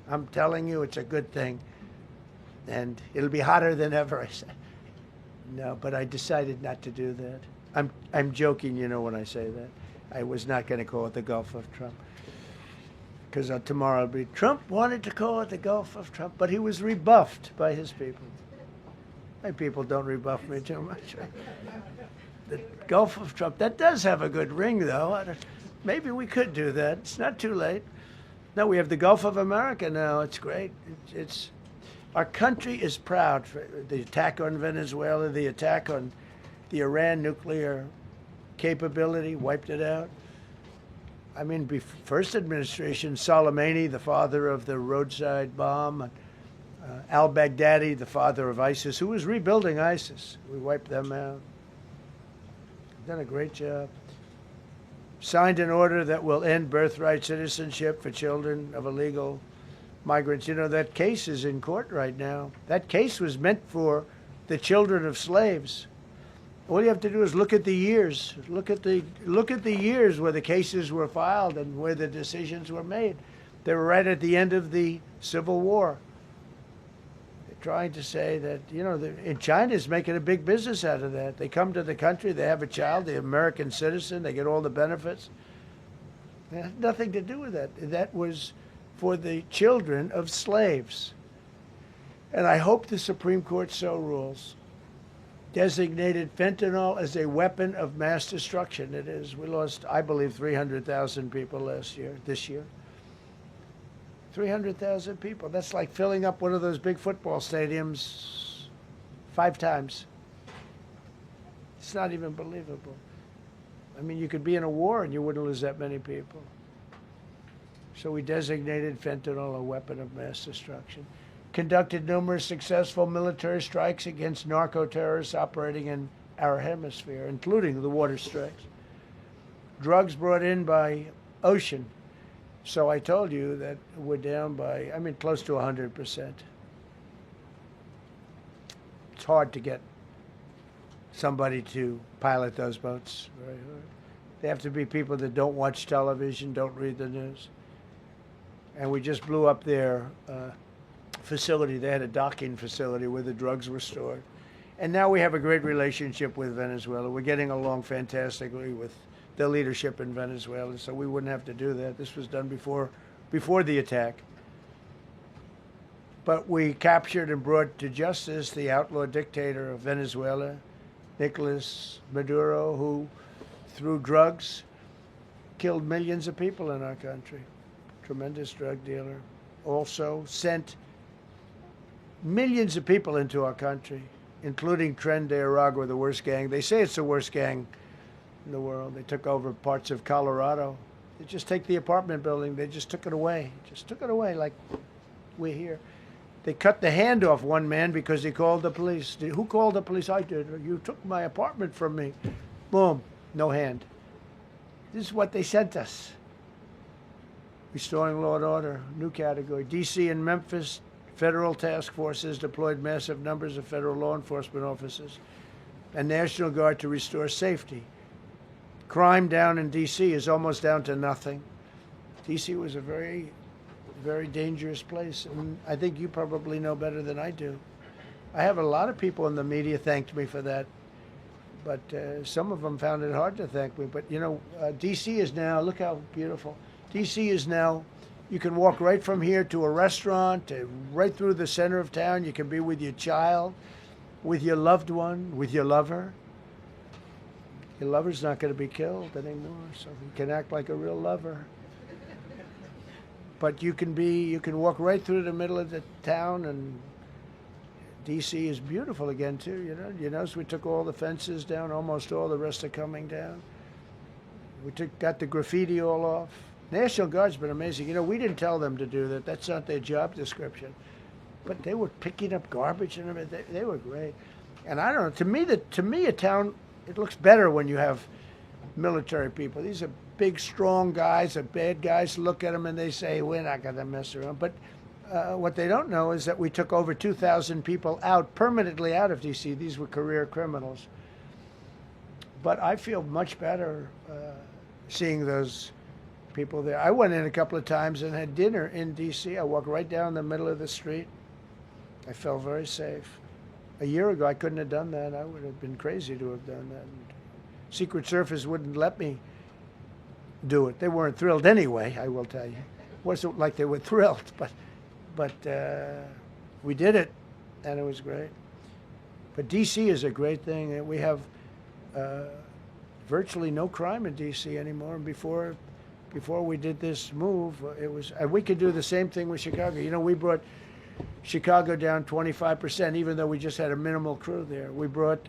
I'm telling you, it's a good thing. And it'll be hotter than ever, I said. No, but I decided not to do that. I'm joking, you know, when I say that. I was not going to call it the Gulf of Trump. Because tomorrow it'll be, Trump wanted to call it the Gulf of Trump, but he was rebuffed by his people. My people don't rebuff me too much. The Gulf of Trump, that does have a good ring, though. Maybe we could do that. It's not too late. No, we have the Gulf of America now. It's great. Our country is proud for the attack on Venezuela, the attack on the Iran nuclear capability, wiped it out. I mean, first administration, Soleimani, the father of the roadside bomb, al-Baghdadi, the father of ISIS, who was rebuilding ISIS. We wiped them out. Done a great job. Signed an order that will end birthright citizenship for children of illegal migrants. You know, that case is in court right now. That case was meant for the children of slaves. All you have to do is look at the years. Look at the years where the cases were filed and where the decisions were made. They were right at the end of the Civil War. They're trying to say that, you know, China's making a big business out of that. They come to the country, they have a child, the American citizen, they get all the benefits. It had nothing to do with that. That was for the children of slaves. And I hope the Supreme Court so rules. designated fentanyl as a weapon of mass destruction. It is. We lost, I believe, 300,000 people this year. 300,000 people. That's like filling up one of those big football stadiums 5 times. It's not even believable. I mean, you could be in a war and you wouldn't lose that many people. So we designated fentanyl a weapon of mass destruction. Conducted numerous successful military strikes against narco-terrorists operating in our hemisphere, including the water strikes. Drugs brought in by ocean. So I told you that we're down by, close to 100%. It's hard to get somebody to pilot those boats. Very hard. They have to be people that don't watch television, don't read the news. And we just blew up their facility. They had a docking facility where the drugs were stored. And now we have a great relationship with Venezuela. We're getting along fantastically with the leadership in Venezuela, so we wouldn't have to do that. This was done before the attack. But we captured and brought to justice the outlaw dictator of Venezuela, Nicolas Maduro, who, through drugs, killed millions of people in our country. Tremendous drug dealer. Also sent millions of people into our country, including Tren de Aragua, the worst gang. They say it's the worst gang in the world. They took over parts of Colorado. They just take the apartment building. They just took it away. Just took it away like we're here. They cut the hand off one man because he called the police. Who called the police? I did. You took my apartment from me. Boom. No hand. This is what they sent us. Restoring law and order, new category. D.C. and Memphis, federal task forces deployed massive numbers of federal law enforcement officers and National Guard to restore safety. Crime down in D.C. is almost down to nothing. D.C. was a very, very dangerous place, and I think you probably know better than I do. I have a lot of people in the media thanked me for that, but some of them found it hard to thank me. But, D.C. is now, look how beautiful. D.C. is now, you can walk right from here to a restaurant, right through the center of town. You can be with your child, with your loved one, with your lover. Your lover's not going to be killed anymore, so you can act like a real lover. But you can walk right through the middle of the town, and D.C. is beautiful again, too, You notice we took all the fences down, almost all, the rest are coming down. We got the graffiti all off. National Guard's been amazing. We didn't tell them to do that. That's not their job description. But they were picking up garbage and everything. They were great. And I don't know, to me, a town, it looks better when you have military people. These are big, strong guys, are bad guys. Look at them and they say, we're not going to mess around. But what they don't know is that we took over 2,000 people permanently out of D.C. These were career criminals. But I feel much better seeing those people there. I went in a couple of times and had dinner in D.C. I walked right down the middle of the street. I felt very safe. A year ago, I couldn't have done that. I would have been crazy to have done that. Secret Service wouldn't let me do it. They weren't thrilled anyway, I will tell you. It wasn't like they were thrilled, but we did it, and it was great. But D.C. is a great thing. We have virtually no crime in D.C. anymore. And before we did this move, we could do the same thing with Chicago. We brought Chicago down 25%, even though we just had a minimal crew there. We brought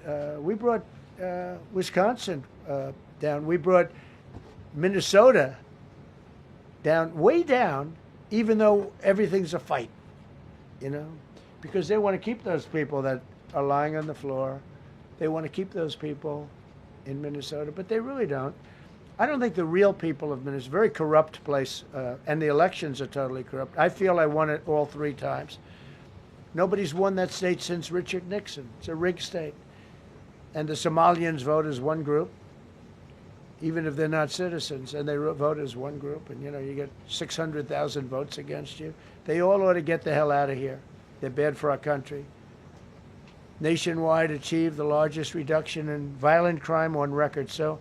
Wisconsin down. We brought Minnesota down, way down, even though everything's a fight, because they want to keep those people that are lying on the floor. They want to keep those people in Minnesota, but they really don't. I don't think the real people of Minnesota, it's a very corrupt place, and the elections are totally corrupt. I feel I won it all 3 times. Nobody's won that state since Richard Nixon. It's a rigged state. And the Somalians vote as one group, even if they're not citizens, and they vote as one group, and you get 600,000 votes against you. They all ought to get the hell out of here. They're bad for our country. Nationwide achieved the largest reduction in violent crime on record. So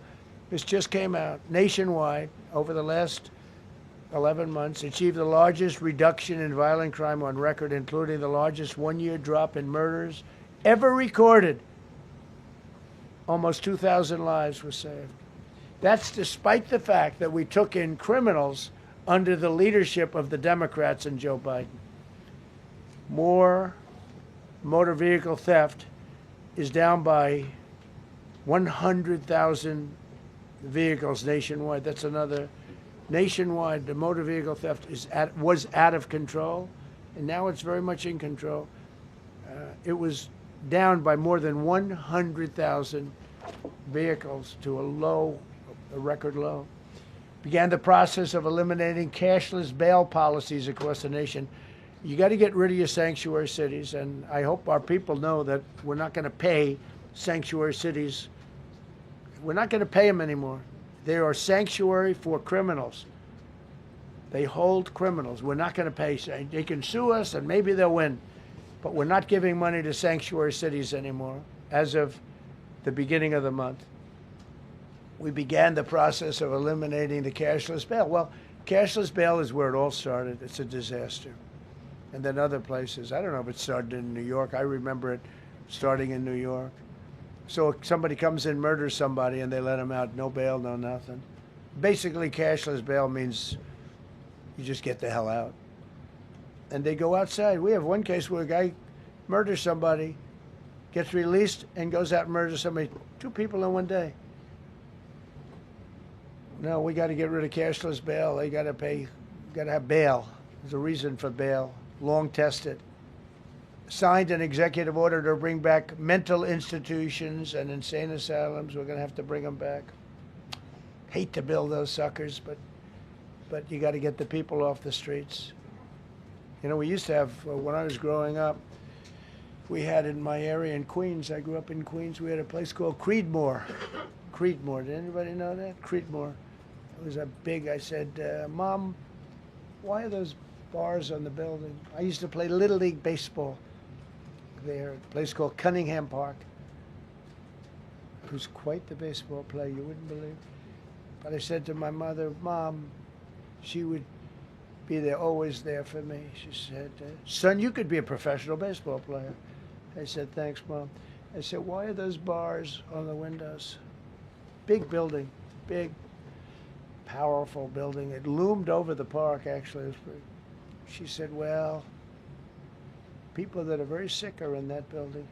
this just came out. Nationwide, over the last 11 months, achieved the largest reduction in violent crime on record, including the largest one-year drop in murders ever recorded almost 2,000 lives were saved. That's despite the fact that we took in criminals under the leadership of the Democrats and Joe Biden. More motor vehicle theft is down by 100,000 vehicles nationwide. That's another. Nationwide, the motor vehicle theft was out of control, and now it's very much in control. It was down by more than 100,000 vehicles to a record low. Began the process of eliminating cashless bail policies across the nation. You got to get rid of your sanctuary cities, and I hope our people know that we're not going to pay sanctuary cities. We're not going to pay them anymore. They are sanctuary for criminals. They hold criminals. We're not going to pay. They can sue us, and maybe they'll win. But we're not giving money to sanctuary cities anymore as of the beginning of the month. We began the process of eliminating the cashless bail. Well, cashless bail is where it all started. It's a disaster. And then other places. I don't know if it started in New York. I remember it starting in New York. So if somebody comes in, murders somebody, and they let them out, no bail, no nothing. Basically, cashless bail means you just get the hell out. And they go outside. We have one case where a guy murders somebody, gets released, and goes out and murders somebody. 2 people in one day. No, we got to get rid of cashless bail. They got to pay, got to have bail. There's a reason for bail, long tested. Signed an executive order to bring back mental institutions and insane asylums. We're going to have to bring them back. Hate to build those suckers, but you got to get the people off the streets. You know, we used to have, when I was growing up, we had in my area in Queens, I grew up in Queens, we had a place called Creedmoor. Creedmoor, did anybody know that? Creedmoor. It was a big, I said, Mom, why are those bars on the building? I used to play Little League baseball there at a place called Cunningham Park. Who's quite the baseball player, you wouldn't believe. But I said to my mother, Mom, she would be there, always there for me. She said, son, you could be a professional baseball player. I said, thanks, Mom. I said, why are those bars on the windows? Big building, big, powerful building. It loomed over the park, actually. She said, well, people that are very sick are in that building.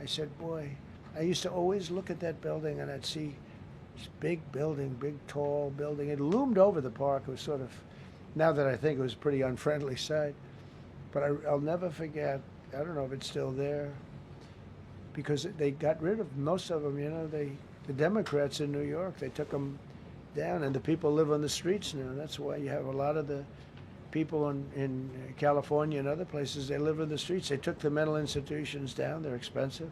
I said, boy, I used to always look at that building and I'd see this big building, big, tall building. It loomed over the park. It was sort of, now that I think, it was a pretty unfriendly sight. But I'll never forget, I don't know if it's still there, because they got rid of most of them, you know, the Democrats in New York, they took them down, and the people live on the streets now. That's why you have a lot of the people in California and other places, they live in the streets. They took the mental institutions down. They're expensive.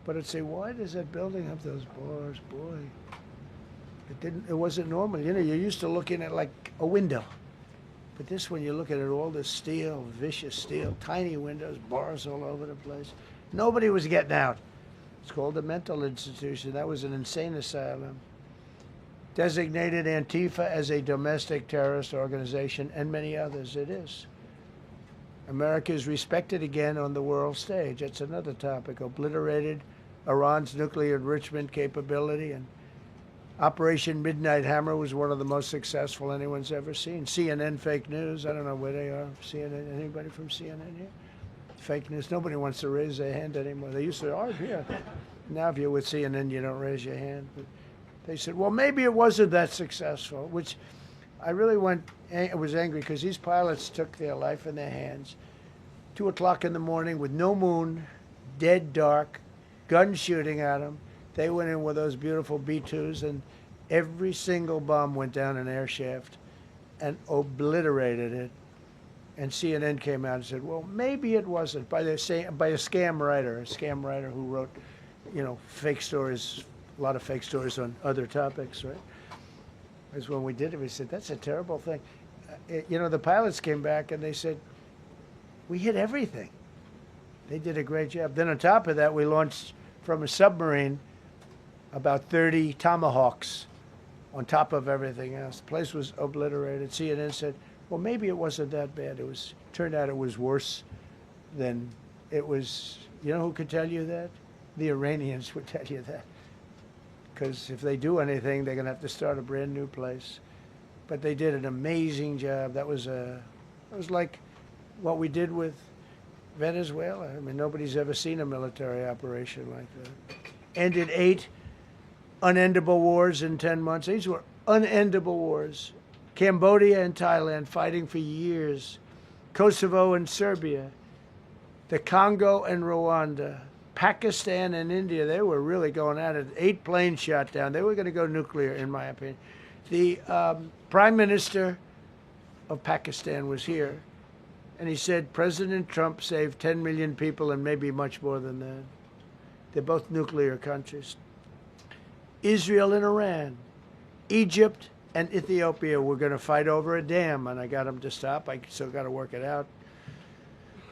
But I'd say, why does that building have those bars? Boy, it wasn't normal. You know, you're used to looking at like a window. But this one, you look at it, all this steel, vicious steel, tiny windows, bars all over the place. Nobody was getting out. It's called a mental institution. That was an insane asylum. Designated Antifa as a domestic terrorist organization, and many others. It is. America is respected again on the world stage. That's another topic. Obliterated Iran's nuclear enrichment capability, and Operation Midnight Hammer was one of the most successful anyone's ever seen. CNN fake news. I don't know where they are. CNN. Anybody from CNN here? Fake news. Nobody wants to raise their hand anymore. They used to, oh, yeah. Now if you're with CNN, you don't raise your hand. But they said, well, maybe it wasn't that successful, which I really was angry because these pilots took their life in their hands. 2 o'clock in the morning with no moon, dead dark, guns shooting at them. They went in with those beautiful B-2s, and every single bomb went down an air shaft and obliterated it. And CNN came out and said, well, maybe it wasn't, by a scam writer who wrote, you know, fake stories, a lot of fake stories on other topics, right? Because when we did it, we said, that's a terrible thing. You know, the pilots came back and they said, we hit everything. They did a great job. Then on top of that, we launched from a submarine about 30 Tomahawks on top of everything else. The place was obliterated. CNN said, well, maybe it wasn't that bad. Turned out it was worse than it was. You know who could tell you that? The Iranians would tell you that. Because if they do anything, they're going to have to start a brand new place. But they did an amazing job. That was like what we did with Venezuela. I mean, nobody's ever seen a military operation like that. Ended 8 unendable wars in 10 months. These were unendable wars. Cambodia and Thailand fighting for years. Kosovo and Serbia. The Congo and Rwanda. Pakistan and India, they were really going at it. 8 planes shot down. They were going to go nuclear, in my opinion. The Prime Minister of Pakistan was here, and he said President Trump saved 10 million people and maybe much more than that. They're both nuclear countries. Israel and Iran. Egypt and Ethiopia were going to fight over a dam, and I got them to stop. I still got to work it out,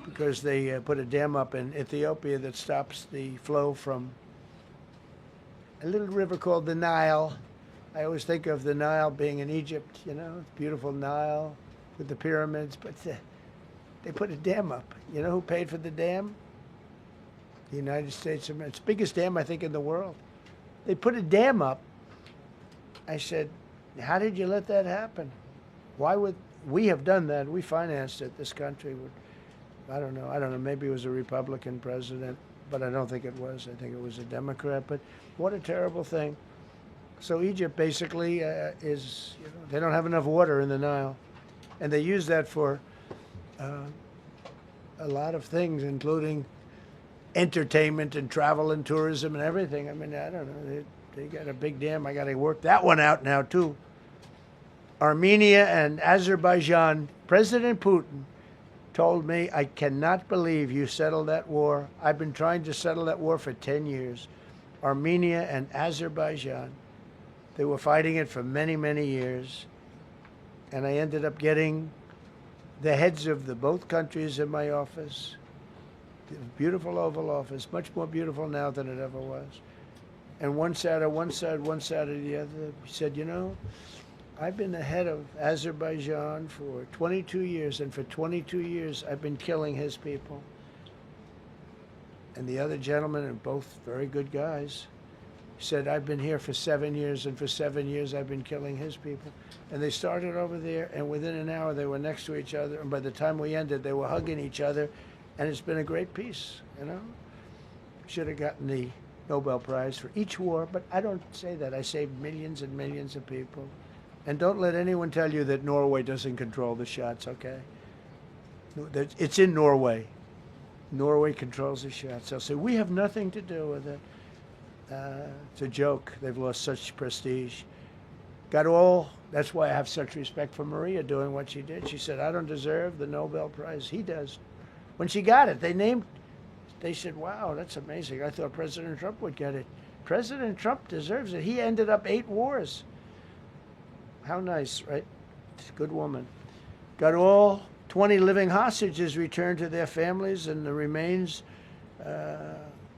because they put a dam up in Ethiopia that stops the flow from a little river called the Nile. I always think of the Nile being in Egypt, you know, beautiful Nile with the pyramids, but they put a dam up. You know who paid for the dam? The United States of America. It's the biggest dam, I think, in the world. They put a dam up. I said, how did you let that happen? Why would we have done that? We financed it. This country would. I don't know. Maybe it was a Republican president, but I don't think it was. I think it was a Democrat. But what a terrible thing. So Egypt basically is, you know, they don't have enough water in the Nile. And they use that for a lot of things, including entertainment and travel and tourism and everything. I mean, I don't know. They got a big dam. I got to work that one out now, too. Armenia and Azerbaijan. President Putin told me, I cannot believe you settled that war. I've been trying to settle that war for 10 years. Armenia and Azerbaijan. They were fighting it for many, many years. And I ended up getting the heads of both countries in my office. Beautiful Oval Office, much more beautiful now than it ever was. And one sat on one side, one sat on the other. He said, you know, I've been the head of Azerbaijan for 22 years, and for 22 years I've been killing his people. And the other gentlemen, and both very good guys, said, I've been here for 7 years, and for 7 years I've been killing his people. And they started over there, and within an hour they were next to each other, and by the time we ended, they were hugging each other, and it's been a great peace, you know? Should have gotten the Nobel Prize for each war, but I don't say that. I saved millions and millions of people. And don't let anyone tell you that Norway doesn't control the shots, okay? It's in Norway. Norway controls the shots. They'll say, we have nothing to do with it. It's a joke. They've lost such prestige. That's why I have such respect for Maria doing what she did. She said, I don't deserve the Nobel Prize. He does. When she got it, they said, wow, that's amazing. I thought President Trump would get it. President Trump deserves it. He ended up 8 wars. How nice, right? Good woman. Got all 20 living hostages returned to their families, and the remains,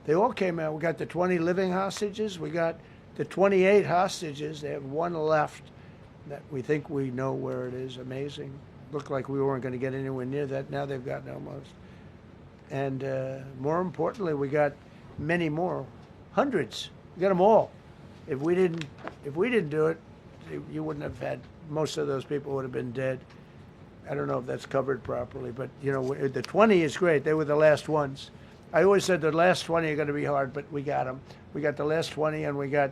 they all came out. We got the 20 living hostages. We got the 28 hostages. They have 1 left that we think we know where it is. Amazing. Looked like we weren't going to get anywhere near that. Now they've gotten almost. And more importantly, we got many more, hundreds. We got them all. If we didn't do it, you wouldn't have had, most of those people would have been dead. I don't know if that's covered properly, but you know, the 20 is great. They were the last ones. I always said the last 20 are going to be hard, but we got them. We got the last 20, and we got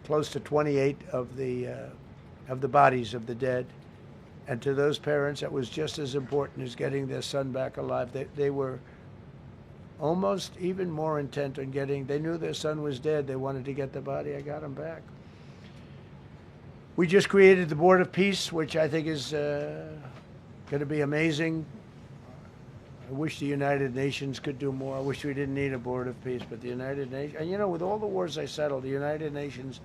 close to 28 of the bodies of the dead. And to those parents, that was just as important as getting their son back alive. They were almost even more intent on they knew their son was dead. They wanted to get the body. I got him back. We just created the Board of Peace, which I think is going to be amazing. I wish the United Nations could do more. I wish we didn't need a Board of Peace, but the United Nations, and you know, with all the wars I settled, the United Nations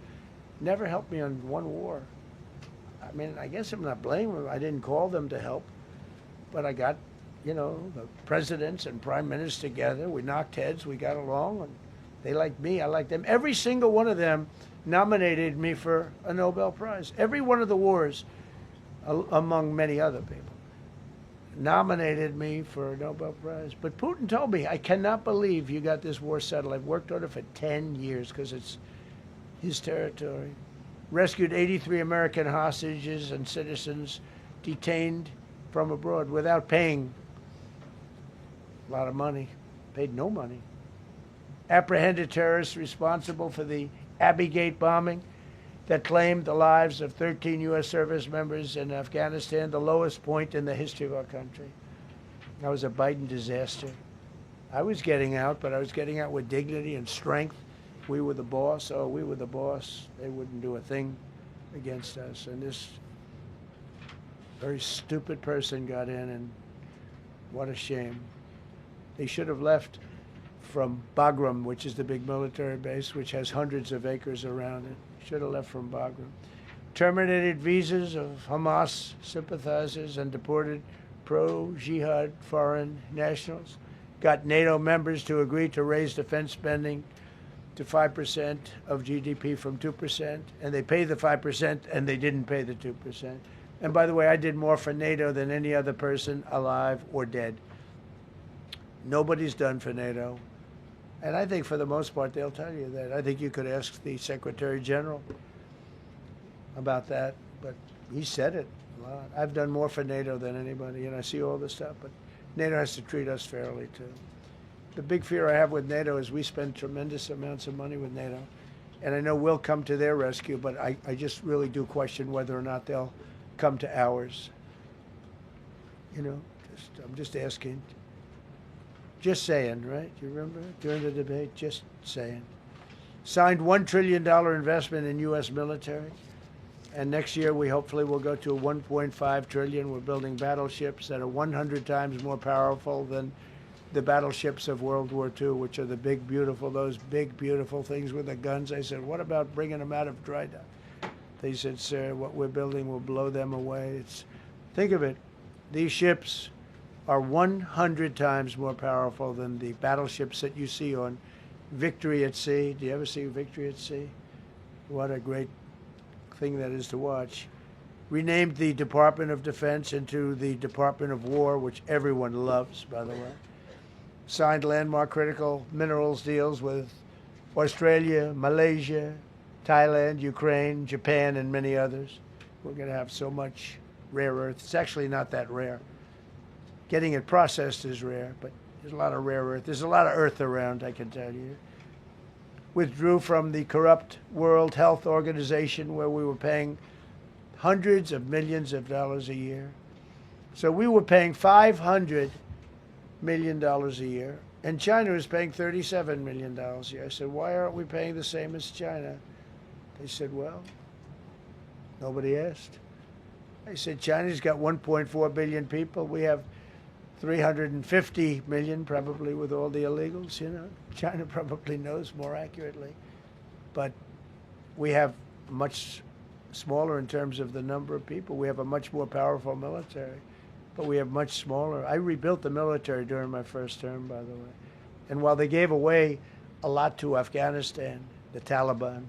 never helped me on one war. I mean, I guess I'm not blaming them. I didn't call them to help, but I got, you know, the presidents and prime ministers together. We knocked heads. We got along, and they liked me. I liked them. Every single one of them nominated me for a Nobel Prize. Every one of the wars, among many other people. nominated me for a Nobel Prize. But Putin told me, I cannot believe you got this war settled. I've worked on it for 10 years because it's his territory. Rescued 83 American hostages and citizens detained from abroad without paying a lot of money. Paid no money. Apprehended terrorists responsible for the Abbey Gate bombing that claimed the lives of 13 U.S. service members in Afghanistan, the lowest point in the history of our country. That was a Biden disaster. I was getting out, but I was getting out with dignity and strength. We were the boss. Oh, we were the boss. They wouldn't do a thing against us. And this very stupid person got in, and what a shame. They should have left from Bagram, which is the big military base, which has hundreds of acres around it. Should have left from Bagram. Terminated visas of Hamas sympathizers and deported pro-jihad foreign nationals. Got NATO members to agree to raise defense spending to 5% of GDP from 2%, and they pay the 5%, and they didn't pay the 2%. And by the way, I did more for NATO than any other person alive or dead. Nobody's done for NATO. And I think for the most part, they'll tell you that. I think you could ask the Secretary General about that, but he said it a lot. I've done more for NATO than anybody, and I see all this stuff, but NATO has to treat us fairly, too. The big fear I have with NATO is we spend tremendous amounts of money with NATO, and I know we'll come to their rescue, but I just really do question whether or not they'll come to ours. You know, I'm just asking. Just saying, right? You remember during the debate? Just saying. Signed $1 trillion investment in U.S. military. And next year, we hopefully will go to a $1.5 trillion. We're building battleships that are 100 times more powerful than the battleships of World War II, which are the big, beautiful, those big, beautiful things with the guns. I said, what about bringing them out of dry dock? They said, sir, what we're building will blow them away. Think of it. These ships are 100 times more powerful than the battleships that you see on Victory at Sea. Do you ever see Victory at Sea? What a great thing that is to watch. Renamed the Department of Defense into the Department of War, which everyone loves, by the way. Signed landmark critical minerals deals with Australia, Malaysia, Thailand, Ukraine, Japan, and many others. We're going to have so much rare earth. It's actually not that rare. Getting it processed is rare, but there's a lot of rare earth. There's a lot of earth around, I can tell you. Withdrew from the corrupt World Health Organization, where we were paying hundreds of millions of dollars a year. So we were paying $500 million a year, and China was paying $37 million a year. I said, why aren't we paying the same as China? They said, well, nobody asked. I said, China's got 1.4 billion people. We have 350 million, probably, with all the illegals, you know. China probably knows more accurately. But we have much smaller in terms of the number of people. We have a much more powerful military, but we have much smaller. I rebuilt the military during my first term, by the way. And while they gave away a lot to Afghanistan, the Taliban,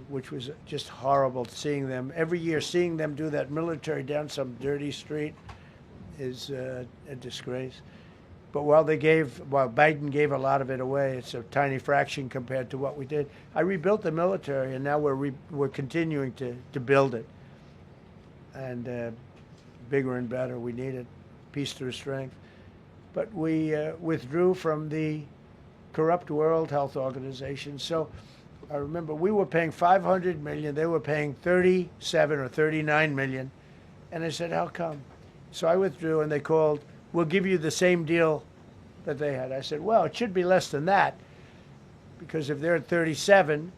which was just horrible seeing them, every year seeing them do that military down some dirty street, is a disgrace. But while Biden gave a lot of it away, it's a tiny fraction compared to what we did. I rebuilt the military, and now we're continuing to build it. And bigger and better, we need it. Peace through strength. But we withdrew from the corrupt World Health Organization. So I remember we were paying $500 million. They were paying 37 or 39 million. And I said, how come? So I withdrew, and they called, we'll give you the same deal that they had. I said, well, it should be less than that, because if they're at 37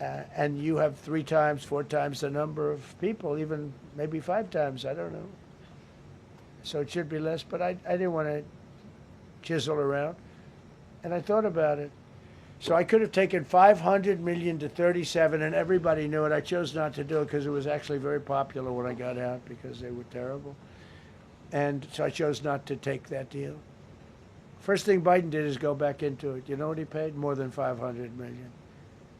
and you have 3 times, 4 times the number of people, even maybe 5 times, I don't know. So it should be less, but I didn't want to chisel around. And I thought about it. So I could have taken 500 million to 37, and everybody knew it. I chose not to do it because it was actually very popular when I got out, because they were terrible. And so I chose not to take that deal. First thing Biden did is go back into it. You know what he paid? More than 500 million.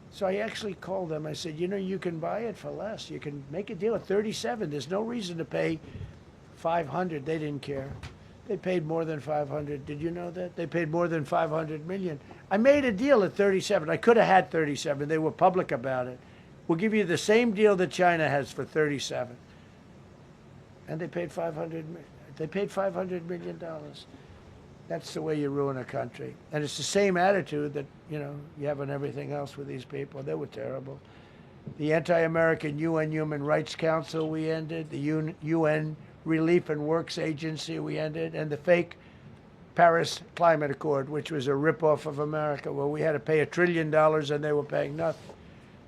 So I actually called them. I said, you know, you can buy it for less. You can make a deal at 37. There's no reason to pay 500, they didn't care. They paid more than 500. Did you know that? They paid more than 500 million. I made a deal at 37. I could have had 37. They were public about it. We'll give you the same deal that China has for 37. And they paid $500 million. That's the way you ruin a country. And it's the same attitude that, you have on everything else with these people. They were terrible. The anti-American UN Human Rights Council we ended, the UN Relief and Works Agency we ended, and the fake Paris Climate Accord, which was a ripoff of America, where we had to pay $1 trillion and they were paying nothing.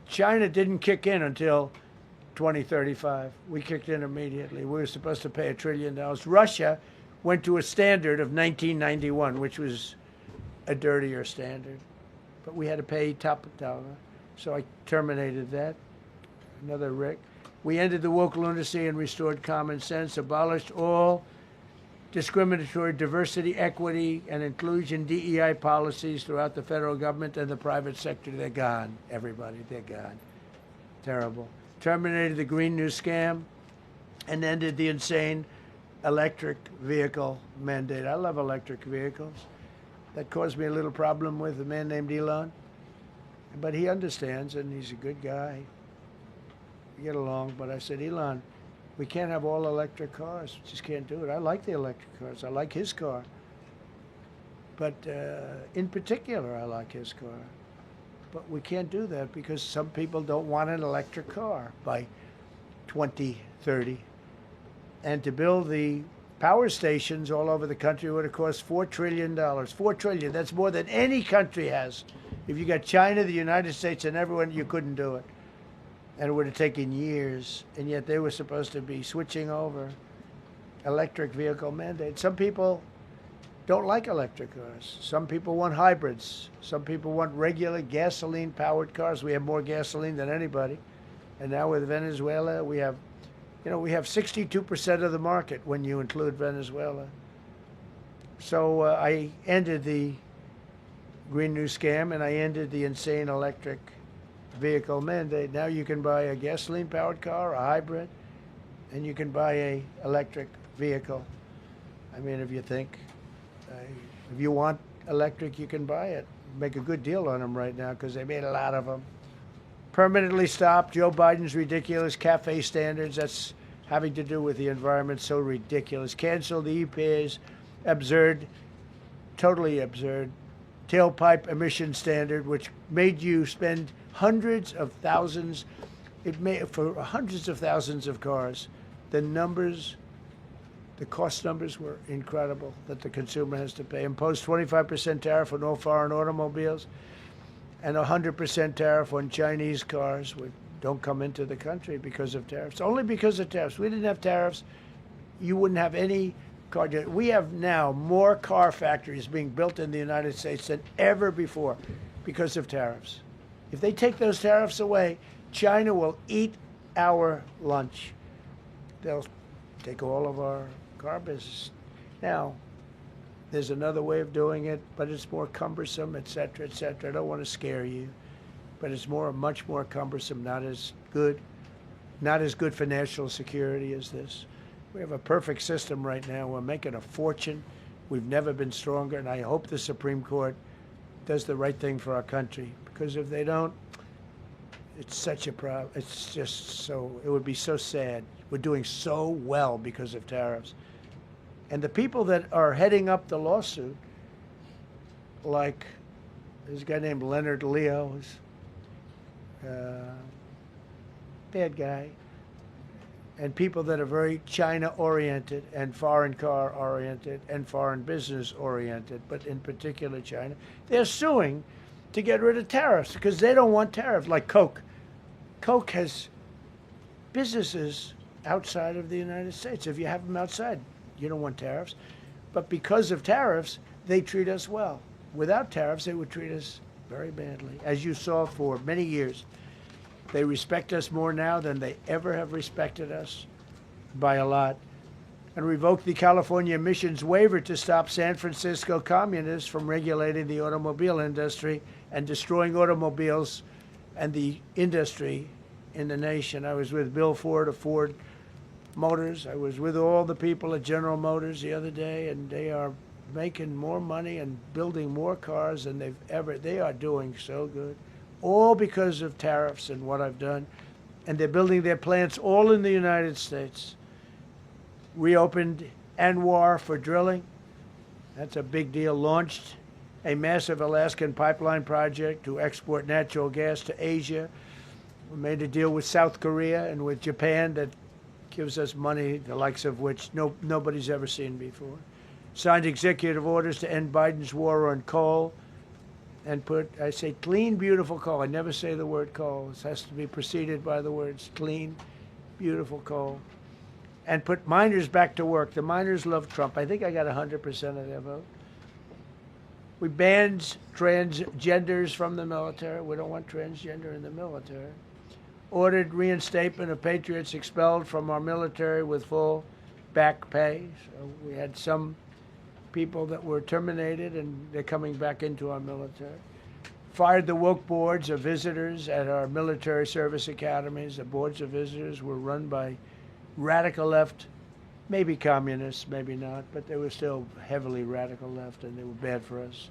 China didn't kick in until 2035. We kicked in immediately. We were supposed to pay $1 trillion. Russia went to a standard of 1991, which was a dirtier standard. But we had to pay top dollar. So I terminated that. Another Rick. We ended the woke lunacy and restored common sense, abolished all discriminatory diversity, equity, and inclusion DEI policies throughout the federal government and the private sector. They're gone, everybody. They're gone. Terrible. Terminated the Green New Scam and ended the insane electric vehicle mandate. I love electric vehicles. That caused me a little problem with a man named Elon. But he understands, and he's a good guy. We get along, but I said, Elon, we can't have all electric cars. We just can't do it. I like the electric cars. I like his car. But in particular, I like his car. But we can't do that because some people don't want an electric car by 2030. And to build the power stations all over the country would have cost $4 trillion. $4 trillion. That's more than any country has. If you got China, the United States, and everyone, you couldn't do it. And it would have taken years. And yet they were supposed to be switching over electric vehicle mandate. Some people don't like electric cars. Some people want hybrids. Some people want regular gasoline-powered cars. We have more gasoline than anybody. And now with Venezuela, we have 62% of the market when you include Venezuela. So I ended the Green New Scam, and I ended the insane electric vehicle mandate. Now you can buy a gasoline-powered car, a hybrid, and you can buy a electric vehicle. I mean, if you think, if you want electric, you can buy it. Make a good deal on them right now because they made a lot of them. Permanently stopped Joe Biden's ridiculous CAFE standards. That's having to do with the environment, so ridiculous. Canceled the EPA's absurd, totally absurd, tailpipe emission standard, which made you spend hundreds of thousands. It made for hundreds of thousands of cars. The cost numbers were incredible that the consumer has to pay. Imposed 25% tariff on all foreign automobiles and 100% tariff on Chinese cars, which don't come into the country because of tariffs. Only because of tariffs. We didn't have tariffs, you wouldn't have any car. We have now more car factories being built in the United States than ever before because of tariffs. If they take those tariffs away, China will eat our lunch. They'll take all of our car business. Now, there's another way of doing it, but it's more cumbersome, et cetera, et cetera. I don't want to scare you, but it's much more cumbersome, not as good for national security as this. We have a perfect system right now. We're making a fortune. We've never been stronger, and I hope the Supreme Court does the right thing for our country, because if they don't, it's such a problem. It's just so, it would be so sad. We're doing so well because of tariffs. And the people that are heading up the lawsuit, like this guy named Leonard Leo, who's bad guy, and people that are very China-oriented and foreign car-oriented and foreign business-oriented, but in particular China, they're suing to get rid of tariffs because they don't want tariffs, like Coke. Coke has businesses outside of the United States. If you have them outside, you don't want tariffs. But because of tariffs, they treat us well. Without tariffs, they would treat us very badly. As you saw for many years, they respect us more now than they ever have respected us, by a lot. And revoked the California emissions waiver to stop San Francisco communists from regulating the automobile industry and destroying automobiles and the industry in the nation. I was with Bill Ford of Ford Motors. I was with all the people at General Motors the other day, and they are making more money and building more cars than they've ever. They are doing so good, all because of tariffs and what I've done. And they're building their plants all in the United States. Reopened Anwar for drilling. That's a big deal. Launched a massive Alaskan pipeline project to export natural gas to Asia. We made a deal with South Korea and with Japan that gives us money, the likes of which nobody's ever seen before. Signed executive orders to end Biden's war on coal and put, I say, clean, beautiful coal. I never say the word coal. It has to be preceded by the words clean, beautiful coal. And put minors back to work. The minors love Trump. I think I got 100% of their vote. We banned transgenders from the military. We don't want transgender in the military. Ordered reinstatement of patriots expelled from our military with full back pay. So we had some people that were terminated, and they're coming back into our military. Fired the woke boards of visitors at our military service academies. The boards of visitors were run by radical left, maybe communists, maybe not, but they were still heavily radical left, and they were bad for us.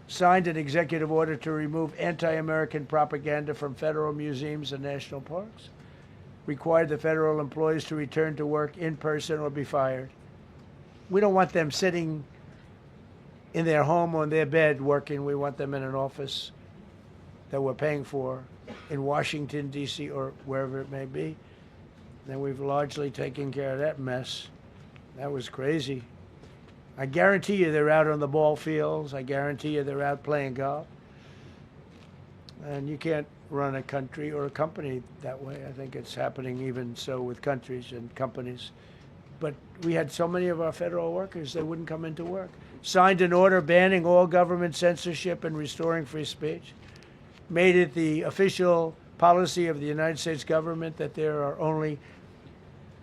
Signed an executive order to remove anti-American propaganda from federal museums and national parks. Required the federal employees to return to work in person or be fired. We don't want them sitting in their home or in their bed working. We want them in an office that we're paying for in Washington, D.C., or wherever it may be. And we've largely taken care of that mess. That was crazy. I guarantee you they're out on the ball fields. I guarantee you they're out playing golf. And you can't run a country or a company that way. I think it's happening even so with countries and companies. But we had so many of our federal workers that wouldn't come into work. Signed an order banning all government censorship and restoring free speech. Made it the official policy of the United States government that there are only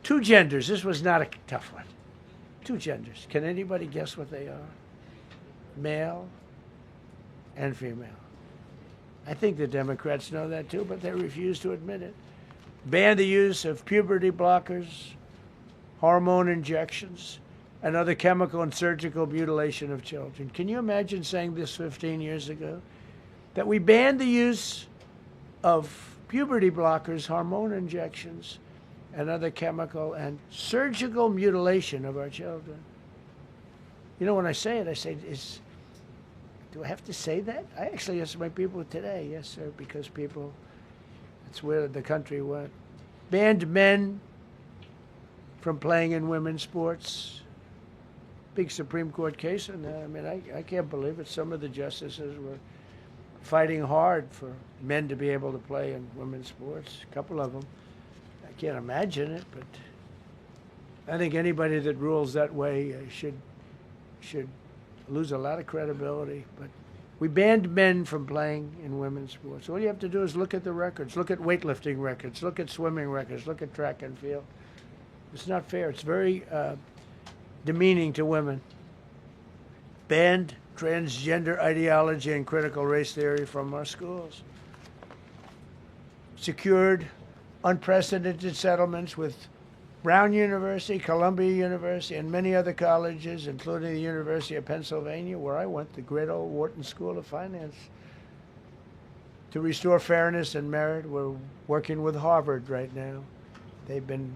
two genders. This was not a tough one. Two genders. Can anybody guess what they are? Male and female. I think the Democrats know that too, but they refuse to admit it. Banned the use of puberty blockers, hormone injections, and other chemical and surgical mutilation of children. Can you imagine saying this 15 years ago? That we banned the use of puberty blockers, hormone injections, and other chemical and surgical mutilation of our children. You know, when I say it, I say, do I have to say that? I actually asked my people today, yes, sir, because people, that's where the country went. Banned men from playing in women's sports. Big Supreme Court case on that. I mean, I can't believe it. Some of the justices were fighting hard for men to be able to play in women's sports, a couple of them. I can't imagine it, but I think anybody that rules that way should lose a lot of credibility. But we banned men from playing in women's sports. All you have to do is look at the records. Look at weightlifting records. Look at swimming records. Look at track and field. It's not fair. It's very demeaning to women. Banned transgender ideology and critical race theory from our schools. Secured unprecedented settlements with Brown University, Columbia University, and many other colleges, including the University of Pennsylvania, where I went, the great old Wharton School of Finance, to restore fairness and merit. We're working with Harvard right now. They've been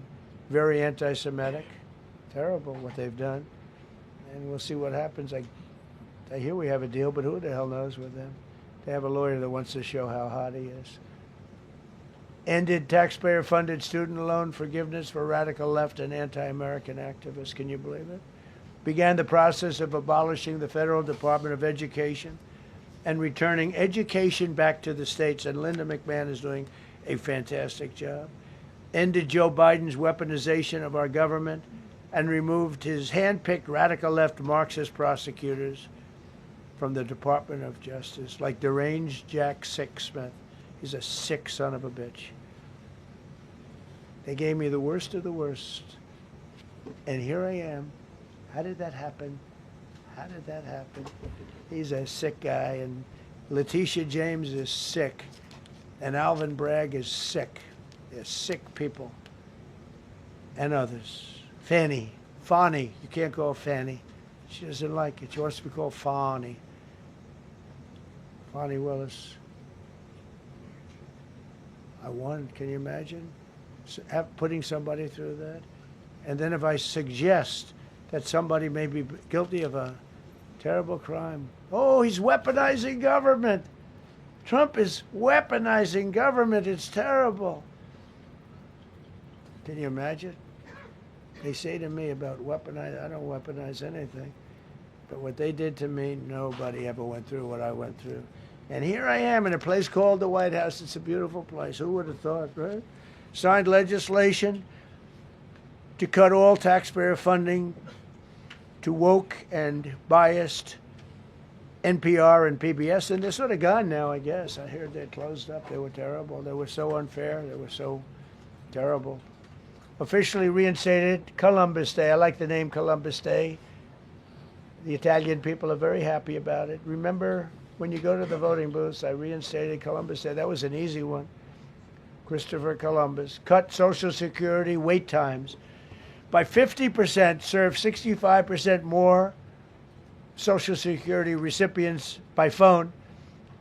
very anti-Semitic. Terrible what they've done. And we'll see what happens. I hear we have a deal, but who the hell knows with them? They have a lawyer that wants to show how hot he is. Ended taxpayer-funded student loan forgiveness for radical left and anti-American activists. Can you believe it? Began the process of abolishing the Federal Department of Education and returning education back to the states. And Linda McMahon is doing a fantastic job. Ended Joe Biden's weaponization of our government and removed his hand-picked radical left Marxist prosecutors from the Department of Justice, like deranged Jack Smith. He's a sick son of a bitch. They gave me the worst of the worst. And here I am. How did that happen? How did that happen? He's a sick guy, and Letitia James is sick, and Alvin Bragg is sick. They're sick people. and others. Fani, you can't call Fanny. She doesn't like it. She wants to be called Fani. Fani Willis. I won. Can you imagine putting somebody through that? And then if I suggest that somebody may be guilty of a terrible crime, oh, he's weaponizing government. Trump is weaponizing government. It's terrible. Can you imagine? They say to me about weaponize, I don't weaponize anything. But what they did to me, nobody ever went through what I went through. And here I am in a place called the White House. It's a beautiful place. Who would have thought, right? Signed legislation to cut all taxpayer funding to woke and biased NPR and PBS. And they're sort of gone now, I guess. I heard they're closed up. They were terrible. They were so unfair. They were so terrible. Officially reinstated Columbus Day. I like the name Columbus Day. The Italian people are very happy about it. Remember, when you go to the voting booths, I reinstated Columbus Day. That was an easy one. Christopher Columbus. Cut Social Security wait times by 50%, serve 65% more Social Security recipients by phone,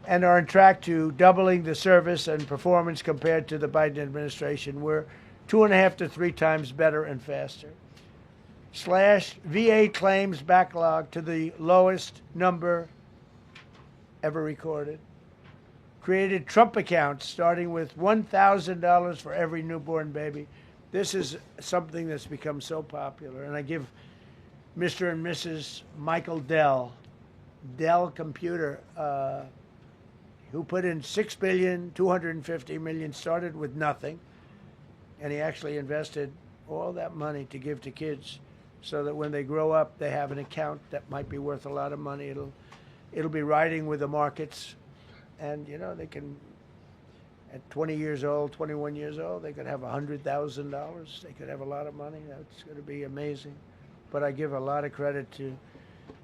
and are on track to doubling the service and performance compared to the Biden administration. We're 2.5 to 3 times better and faster. Slash VA claims backlog to the lowest number ever recorded. Created Trump accounts starting with $1,000 for every newborn baby. This is something that's become so popular. And I give Mr. and Mrs. Michael Dell Computer, who put in $6.25 billion, started with nothing. And he actually invested all that money to give to kids so that when they grow up, they have an account that might be worth a lot of money. It'll be riding with the markets. And, you know, they can, at 20 years old, 21 years old, they could have $100,000. They could have a lot of money. That's going to be amazing. But I give a lot of credit to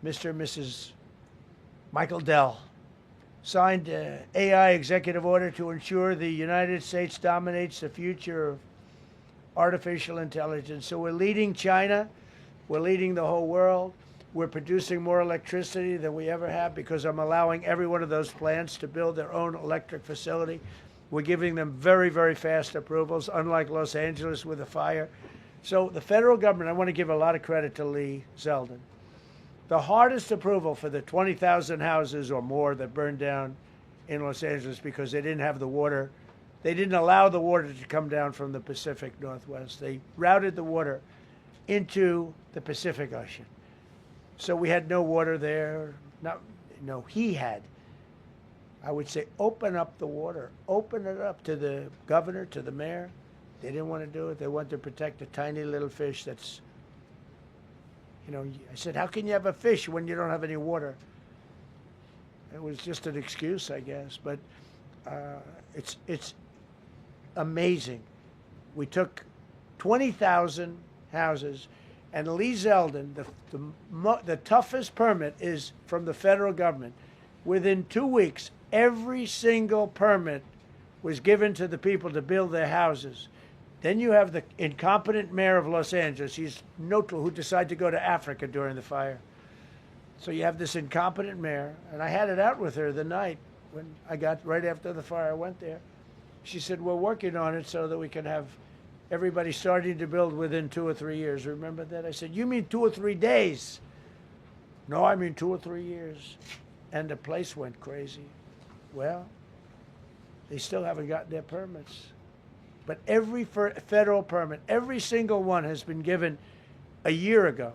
Mr. and Mrs. Michael Dell. Signed AI executive order to ensure the United States dominates the future of artificial intelligence. So we're leading China. We're leading the whole world. We're producing more electricity than we ever have because I'm allowing every one of those plants to build their own electric facility. We're giving them very, very fast approvals, unlike Los Angeles with a fire. So the federal government, I want to give a lot of credit to Lee Zeldin. The hardest approval for the 20,000 houses or more that burned down in Los Angeles because they didn't have the water. They didn't allow the water to come down from the Pacific Northwest. They routed the water into the Pacific Ocean. So we had no water there. No, he had. I would say open up the water. Open it up to the governor, to the mayor. They didn't want to do it. They wanted to protect a tiny little fish that's, you know, I said, how can you have a fish when you don't have any water? It was just an excuse, I guess. But it's amazing. We took 20,000 houses, and Lee Zeldin, the toughest permit is from the federal government. Within 2 weeks, every single permit was given to the people to build their houses. Then you have the incompetent mayor of Los Angeles. He's neutral, who decided to go to Africa during the fire. So you have this incompetent mayor, and I had it out with her the night when I got right after the fire. I went there. She said, we're working on it so that we can have everybody starting to build within 2 or 3 years. Remember that? I said, you mean 2 or 3 days? No, I mean 2 or 3 years. And the place went crazy. Well, they still haven't gotten their permits. But every federal permit, every single one has been given a year ago.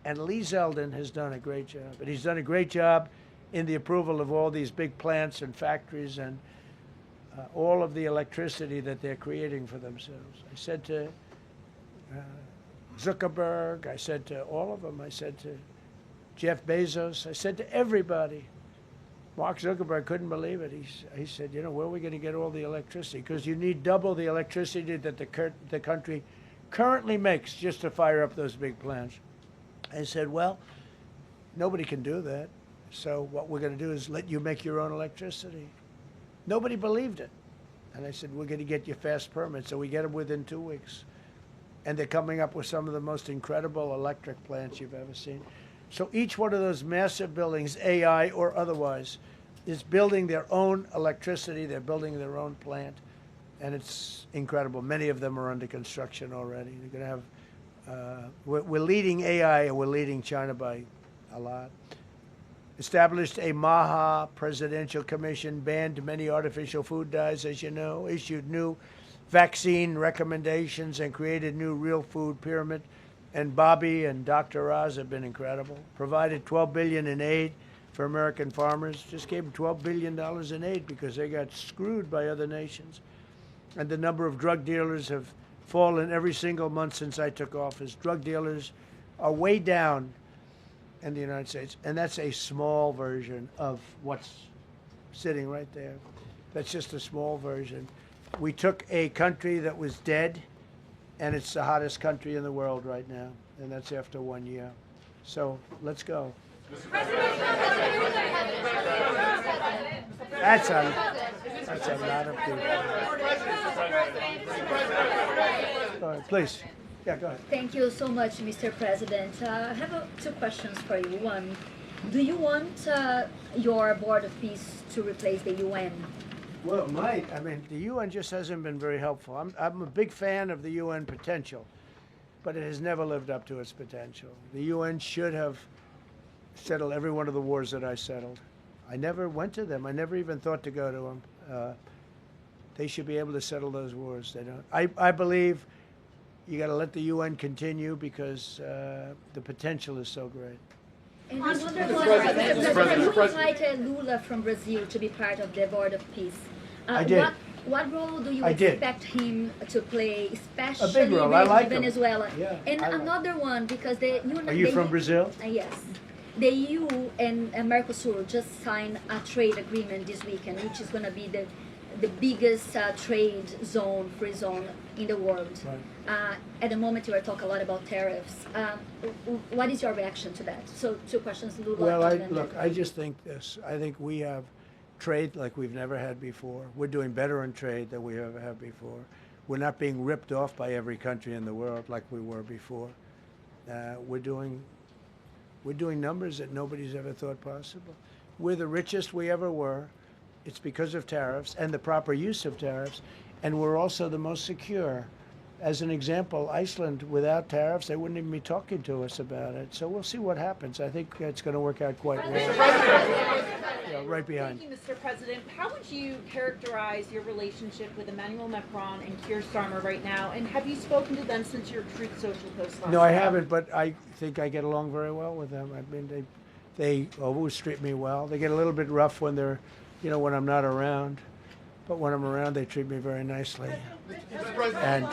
And Lee Zeldin has done a great job. And he's done a great job in the approval of all these big plants and factories and all of the electricity that they're creating for themselves. I said to Zuckerberg, I said to all of them, I said to Jeff Bezos, I said to everybody. Mark Zuckerberg couldn't believe it. He said, you know, where are we going to get all the electricity? Because you need double the electricity that the country currently makes just to fire up those big plants. I said, well, nobody can do that. So what we're going to do is let you make your own electricity. Nobody believed it. And I said, we're going to get you fast permits. So we get them within 2 weeks. and they're coming up with some of the most incredible electric plants you've ever seen. So each one of those massive buildings, AI or otherwise, is building their own electricity. They're building their own plant, and it's incredible. Many of them are under construction already. They're going to have, we're leading AI, and we're leading China by a lot. Established a MAHA presidential commission, banned many artificial food dyes, as you know, issued new vaccine recommendations, and created new real food pyramid. And Bobby and Dr. Oz have been incredible. Provided $12 billion in aid for American farmers. Just gave them $12 billion in aid because they got screwed by other nations. And the number of drug dealers have fallen every single month since I took office. Drug dealers are way down in the United States. And that's a small version of what's sitting right there. That's just a small version. We took a country that was dead, and it's the hottest country in the world right now, and that's after 1 year. So let's go. That's a lot of people. Go ahead, please. Yeah, go ahead. Thank you so much, Mr. President. I have two questions for you. One, do you want your Board of Peace to replace the UN? Well, it might. I mean, the UN just hasn't been very helpful. I'm a big fan of the UN potential, but it has never lived up to its potential. The UN should have settled every one of the wars that I settled. I never went to them. I never even thought to go to them. They should be able to settle those wars. They don't. I believe you got to let the UN continue because the potential is so great. And I wonder, Mr. President, you invited Lula from Brazil to be part of the Board of Peace. I did. What role do you I did. expect him to play, especially A big role. I like him. Venezuela? Yeah, and I like another one, because the Are you from Brazil? Yes. The EU and Mercosur just signed a trade agreement this weekend, which is going to be the biggest trade zone, free zone in the world. Right. At the moment, you are talking a lot about tariffs. What is your reaction to that? So, two questions, Lula. Well, look, I just think this. I think we have trade like we've never had before. We're doing better in trade than we ever have before. We're not being ripped off by every country in the world like we were before. We're doing numbers that nobody's ever thought possible. We're the richest we ever were. It's because of tariffs and the proper use of tariffs. And we're also the most secure. As an example, Iceland, without tariffs, they wouldn't even be talking to us about it. So we'll see what happens. I think it's going to work out quite well. Yeah, right behind. Thank you, Mr. President. How would you characterize your relationship with Emmanuel Macron and Keir Starmer right now? And have you spoken to them since your Truth Social post last No, I night? haven't, but I think I get along very well with them. I mean, they always treat me well. They get a little bit rough when they're, when I'm not around. But when I'm around, they treat me very nicely. And,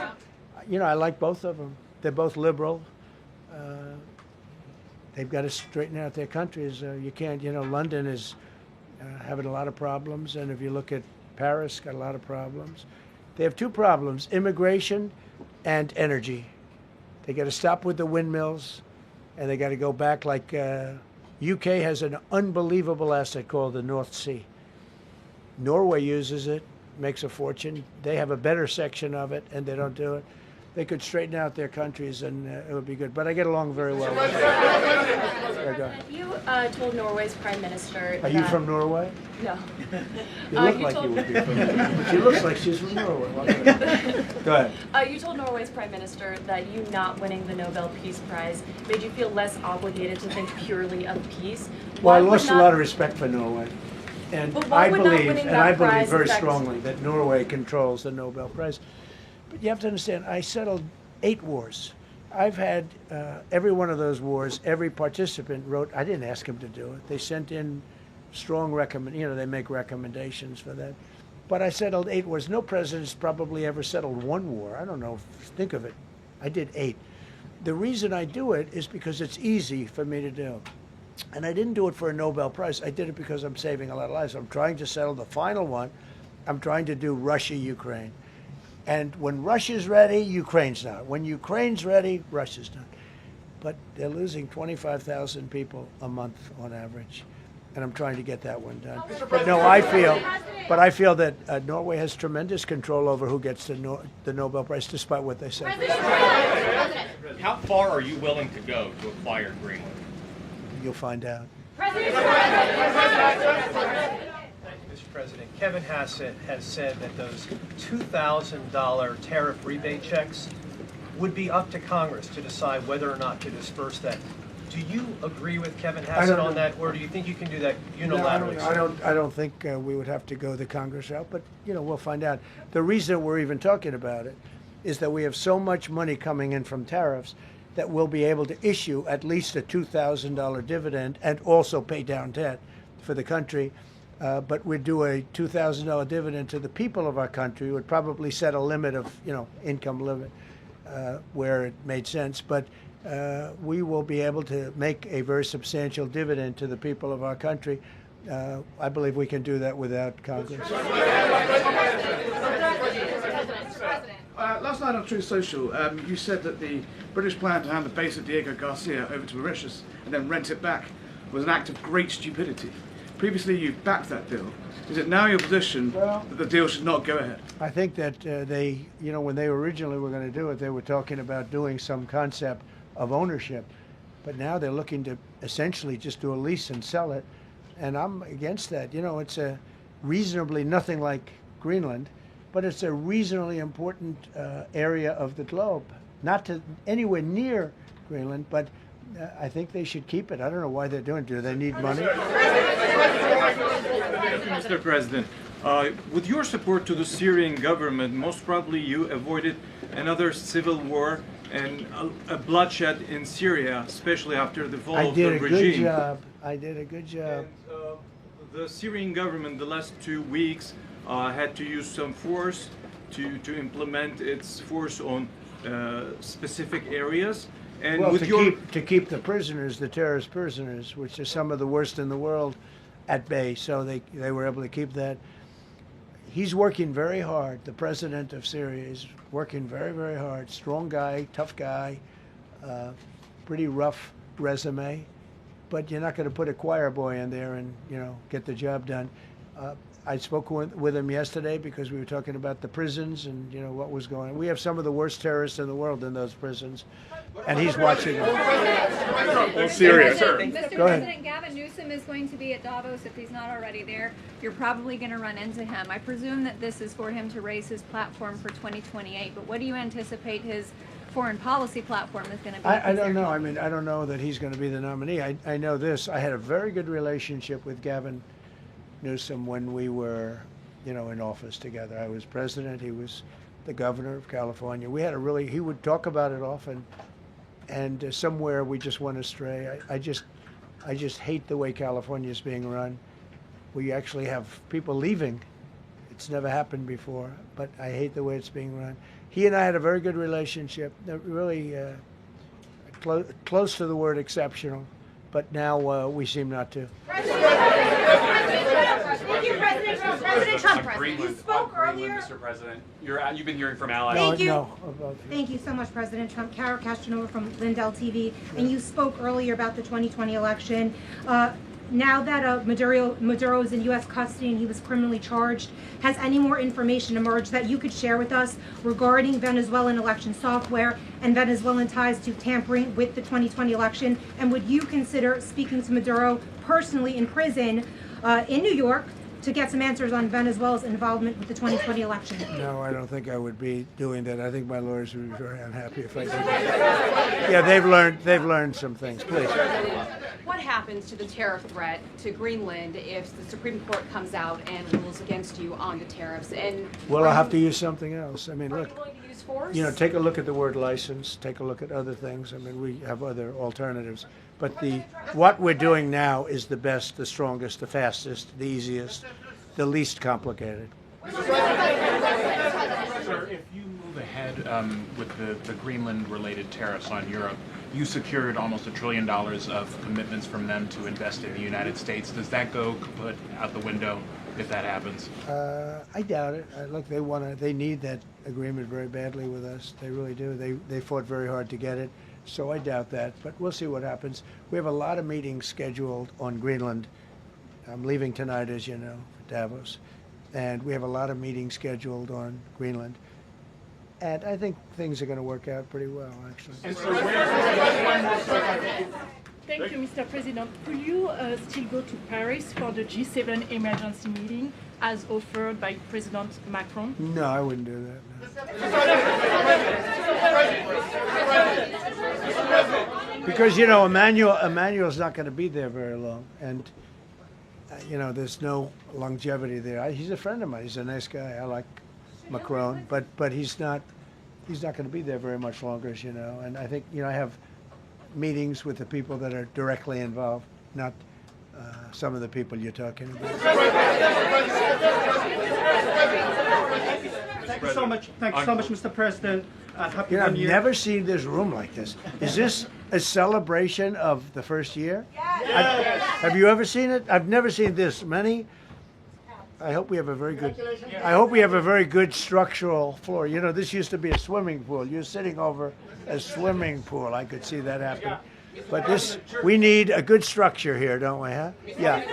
I like both of them. They're both liberal. They've got to straighten out their countries. You can't, London is having a lot of problems. And if you look at Paris, got a lot of problems. They have two problems, immigration and energy. They got to stop with the windmills, and they got to go back like UK has an unbelievable asset called the North Sea. Norway uses it, makes a fortune. They have a better section of it, and they don't do it. They could straighten out their countries, and it would be good. But I get along very well with them. You told Norway's prime minister. Are you from Norway? No. You look like you would be from Norway. She looks like she's from Norway. Go ahead. You told Norway's prime minister that you not winning the Nobel Peace Prize made you feel less obligated to think purely of peace. Well, I lost a lot of respect for Norway. And I believe very strongly that Norway controls the Nobel Prize. But you have to understand, I settled 8 wars. I've had every one of those wars, every participant wrote, I didn't ask them to do it. They sent in strong they make recommendations for that. But I settled 8 wars. No president's probably ever settled 1 war. I don't know, think of it. I did 8. The reason I do it is because it's easy for me to do. And I didn't do it for a Nobel Prize. I did it because I'm saving a lot of lives. I'm trying to settle the final one. I'm trying to do Russia-Ukraine. And when Russia's ready, Ukraine's not. When Ukraine's ready, Russia's not. But they're losing 25,000 people a month on average. and I'm trying to get that one done. But no, I feel that Norway has tremendous control over who gets the Nobel Prize, despite what they say. How far are you willing to go to acquire Greenland? You'll find out. Mr. President, Kevin Hassett has said that those $2,000 tariff rebate checks would be up to Congress to decide whether or not to disperse that. Do you agree with Kevin Hassett on that, or do you think you can do that unilaterally? No, I don't think we would have to go the Congress route, but we'll find out. The reason we're even talking about it is that we have so much money coming in from tariffs that we'll be able to issue at least a $2,000 dividend and also pay down debt for the country. But we'd do a $2,000 dividend to the people of our country. Would probably set a limit of, income limit where it made sense. But we will be able to make a very substantial dividend to the people of our country. I believe we can do that without Congress. Last night on Truth Social, you said that the British plan to hand the base of Diego Garcia over to Mauritius and then rent it back was an act of great stupidity. Previously, you backed that deal. Is it now your position that the deal should not go ahead? I think that they, when they originally were going to do it, they were talking about doing some concept of ownership. But now they're looking to essentially just do a lease and sell it. And I'm against that. It's a reasonably nothing like Greenland, but it's a reasonably important area of the globe. Not to anywhere near Greenland, but I think they should keep it. I don't know why they're doing it. Do they need money? Mr. President, with your support to the Syrian government, most probably you avoided another civil war and a bloodshed in Syria, especially after the fall of the regime. I did a good job. And, the Syrian government, the last 2 weeks, had to use some force to implement its force on specific areas. And well, with to keep the prisoners, the terrorist prisoners, which are some of the worst in the world, at bay. So they were able to keep that. He's working very hard. The president of Syria is working very, very hard. Strong guy, tough guy, pretty rough resume. But you're not going to put a choir boy in there and get the job done. I spoke with him yesterday because we were talking about the prisons and what was going on. We have some of the worst terrorists in the world in those prisons, and he's watching them. Serious. Mr. Go ahead. President, Gavin Newsom is going to be at Davos if he's not already there. You're probably going to run into him. I presume that this is for him to raise his platform for 2028. But what do you anticipate his foreign policy platform is going to be? I don't know. I mean, I don't know that he's going to be the nominee. I know this. I had a very good relationship with Gavin Newsom when we were, in office together. I was president. He was the governor of California. We had he would talk about it often, and somewhere we just went astray. I just hate the way California is being run. We actually have people leaving. It's never happened before, but I hate the way it's being run. He and I had a very good relationship, really close to the word exceptional, but now we seem not to. Thank you, President Trump. President Trump, you spoke earlier. Mr. President, you've been hearing from allies. Thank you. No. Thank you so much, President Trump. Kara Castanova from Lindell TV. And you spoke earlier about the 2020 election. Now that Maduro is in U.S. custody and he was criminally charged, has any more information emerged that you could share with us regarding Venezuelan election software and Venezuelan ties to tampering with the 2020 election? And would you consider speaking to Maduro personally in prison in New York to get some answers on Venezuela's involvement with the 2020 election? No, I don't think I would be doing that. I think my lawyers would be very unhappy if I did that. Yeah, they've learned some things. Please. What happens to the tariff threat to Greenland if the Supreme Court comes out and rules against you on the tariffs? And well, I'll have to use something else. I mean, are look. you willing to use force? Take a look at the word license. Take a look at other things. I mean, we have other alternatives. But what we're doing now is the best, the strongest, the fastest, the easiest, the least complicated. Sir, if you move ahead with the Greenland-related tariffs on Europe, you secured almost $1 trillion of commitments from them to invest in the United States. Does that go put out the window if that happens? I doubt it. Look, they need that agreement very badly with us. They really do. They fought very hard to get it. So I doubt that, but we'll see what happens. We have a lot of meetings scheduled on Greenland I'm leaving tonight, as you know, for Davos, and we have a lot of meetings scheduled on Greenland. And I think things are going to work out pretty well, actually. Thank you, Mr. President. Could you still go to Paris for the G7 emergency meeting as offered by President Macron? No, I wouldn't do that. No. Because, you know, Emmanuel's not going to be there very long. And, you know, there's no longevity there. He's a friend of mine. He's a nice guy. I like Macron. But he's not going to be there very much longer, as you know. And I think, you know, I have meetings with the people that are directly involved, not some of the people you're talking about. Thank you so much. Thank you so much, Mr. President. Happy You know, I've New Year. never seen this room like this. Is this a celebration of the first year? Yes. Have you ever seen it? I've never seen this many. I hope we have a very good. I hope we have a very good structural floor. You know, this used to be a swimming pool. You're sitting over a swimming pool. I could see that happening. But this, we need a good structure here, don't we? Huh? Yeah.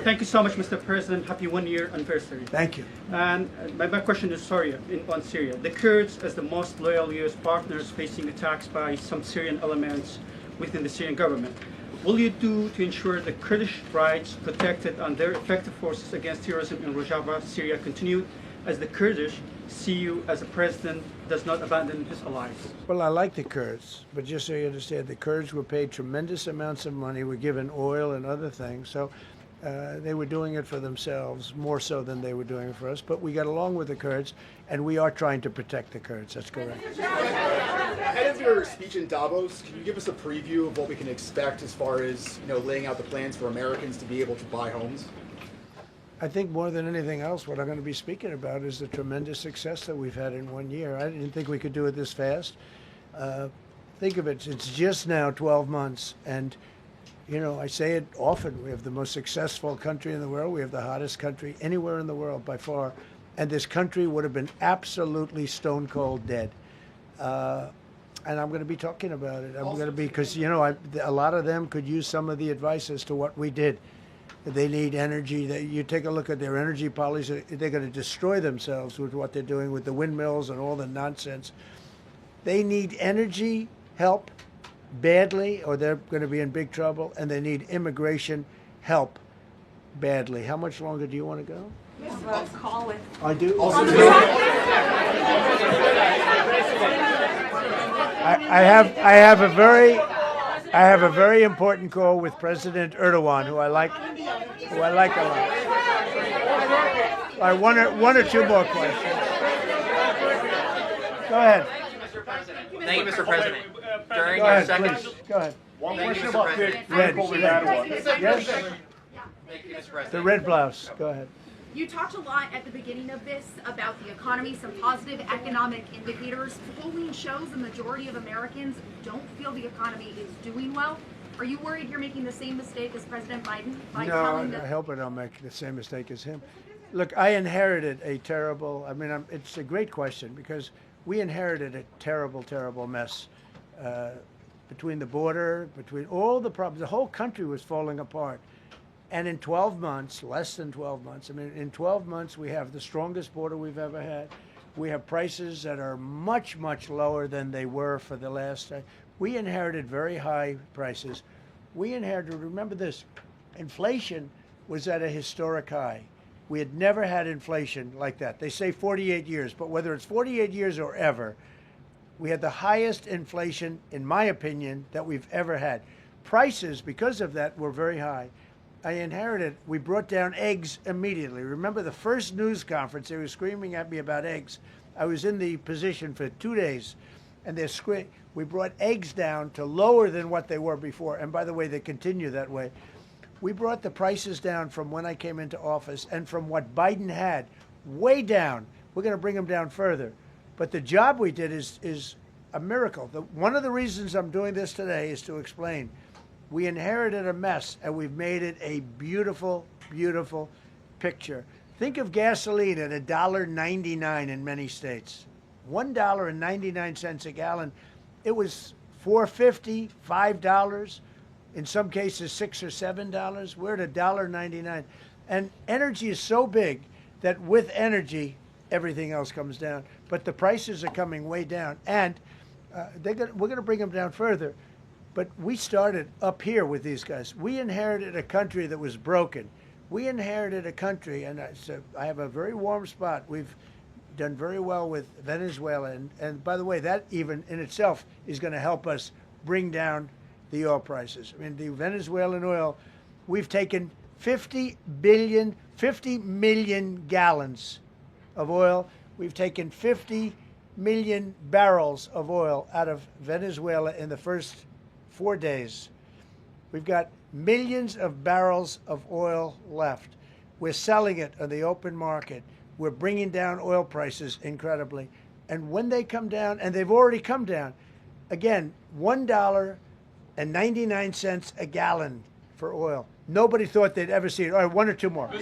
Thank you so much, Mr. President. Happy 1 year anniversary. Thank you. And my question is on Syria. The Kurds, as the most loyal U.S. partners, facing attacks by some Syrian elements within the Syrian government. Will you do to ensure the Kurdish rights protected and their effective forces against terrorism in Rojava, Syria continue, as the Kurdish see you as a president does not abandon his allies? Well, I like the Kurds, but just so you understand, the Kurds were paid tremendous amounts of money, were given oil and other things, so they were doing it for themselves, more so than they were doing it for us. But we got along with the Kurds, and we are trying to protect the Kurds. That's correct. Ahead of your speech in Davos, can you give us a preview of what we can expect as far as, you know, laying out the plans for Americans to be able to buy homes? I think more than anything else, what I'm going to be speaking about is the tremendous success that we've had in 1 year. I didn't think we could do it this fast. Think of it, it's just now 12 months, and you know, I say it often, we have the most successful country in the world. We have the hottest country anywhere in the world by far. And this country would have been absolutely stone cold dead. And I'm going to be talking about it. I'm going to be, because, you know, a lot of them could use some of the advice as to what we did. They need energy. You take a look at their energy policy. They're going to destroy themselves with what they're doing with the windmills and all the nonsense. They need energy help badly, or they're going to be in big trouble, and they need immigration help badly. How much longer do you want to go? Call with. I do. I have a very important call with President Erdogan, who I like a lot. All right, one or two more questions. Go ahead. Thank you, Mr. President. During Go your ahead, second, please. Go ahead. One Thank you, question Mr. about President. Red. Yes. Thank you, Mr. President. The red blouse. Go ahead. You talked a lot at the beginning of this about the economy, some positive economic indicators. Polling shows the majority of Americans don't feel the economy is doing well. Are you worried you're making the same mistake as President Biden by telling No, the... I hope I don't make the same mistake as him. Look, I inherited a terrible, it's a great question, because we inherited a terrible, terrible mess between the border, between all the problems. The whole country was falling apart. And in 12 months, less than 12 months, in 12 months, we have the strongest border we've ever had. We have prices that are much, much lower than they were for the last. We inherited very high prices. We inherited, remember this, inflation was at a historic high. We had never had inflation like that. They say 48 years, but whether it's 48 years or ever, we had the highest inflation, in my opinion, that we've ever had. Prices, because of that, were very high. I inherited, we brought down eggs immediately. Remember the first news conference, they were screaming at me about eggs. I was in the position for 2 days, and we brought eggs down to lower than what they were before. And by the way, they continue that way. We brought the prices down from when I came into office and from what Biden had, way down. We're going to bring them down further. But the job we did is a miracle. One of the reasons I'm doing this today is to explain. We inherited a mess, and we've made it a beautiful, beautiful picture. Think of gasoline at $1.99 in many states. $1.99 a gallon. It was $4.50, $5. In some cases, $6 or $7. We're at $1.99. And energy is so big that with energy, everything else comes down. But the prices are coming way down. And we're going to bring them down further. But we started up here with these guys. We inherited a country that was broken. We inherited a country, and I have a very warm spot. We've done very well with Venezuela. And by the way, that even in itself is going to help us bring down the oil prices. I mean, the Venezuelan oil, we've taken 50 million gallons of oil. We've taken 50 million barrels of oil out of Venezuela in the first 4 days. We've got millions of barrels of oil left. We're selling it on the open market. We're bringing down oil prices incredibly. And when they come down, and they've already come down, again, $1.99 a gallon for oil. Nobody thought they'd ever see it. All right, one or two more. Go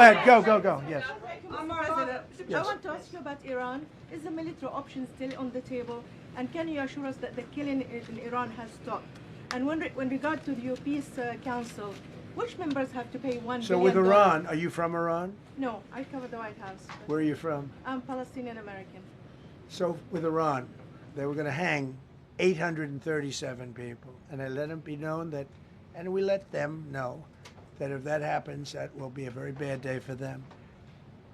ahead, go. Yes. I want to ask you about Iran. Is the military option still on the table? And can you assure us that the killing in Iran has stopped? And when regard to the Peace Council, which members have to pay $1 billion? So with Iran, are you from Iran? No, I cover the White House. Where are you from? I'm Palestinian American. So with Iran, they were going to hang 837 people. And I let them be known that, and we let them know that if that happens, that will be a very bad day for them.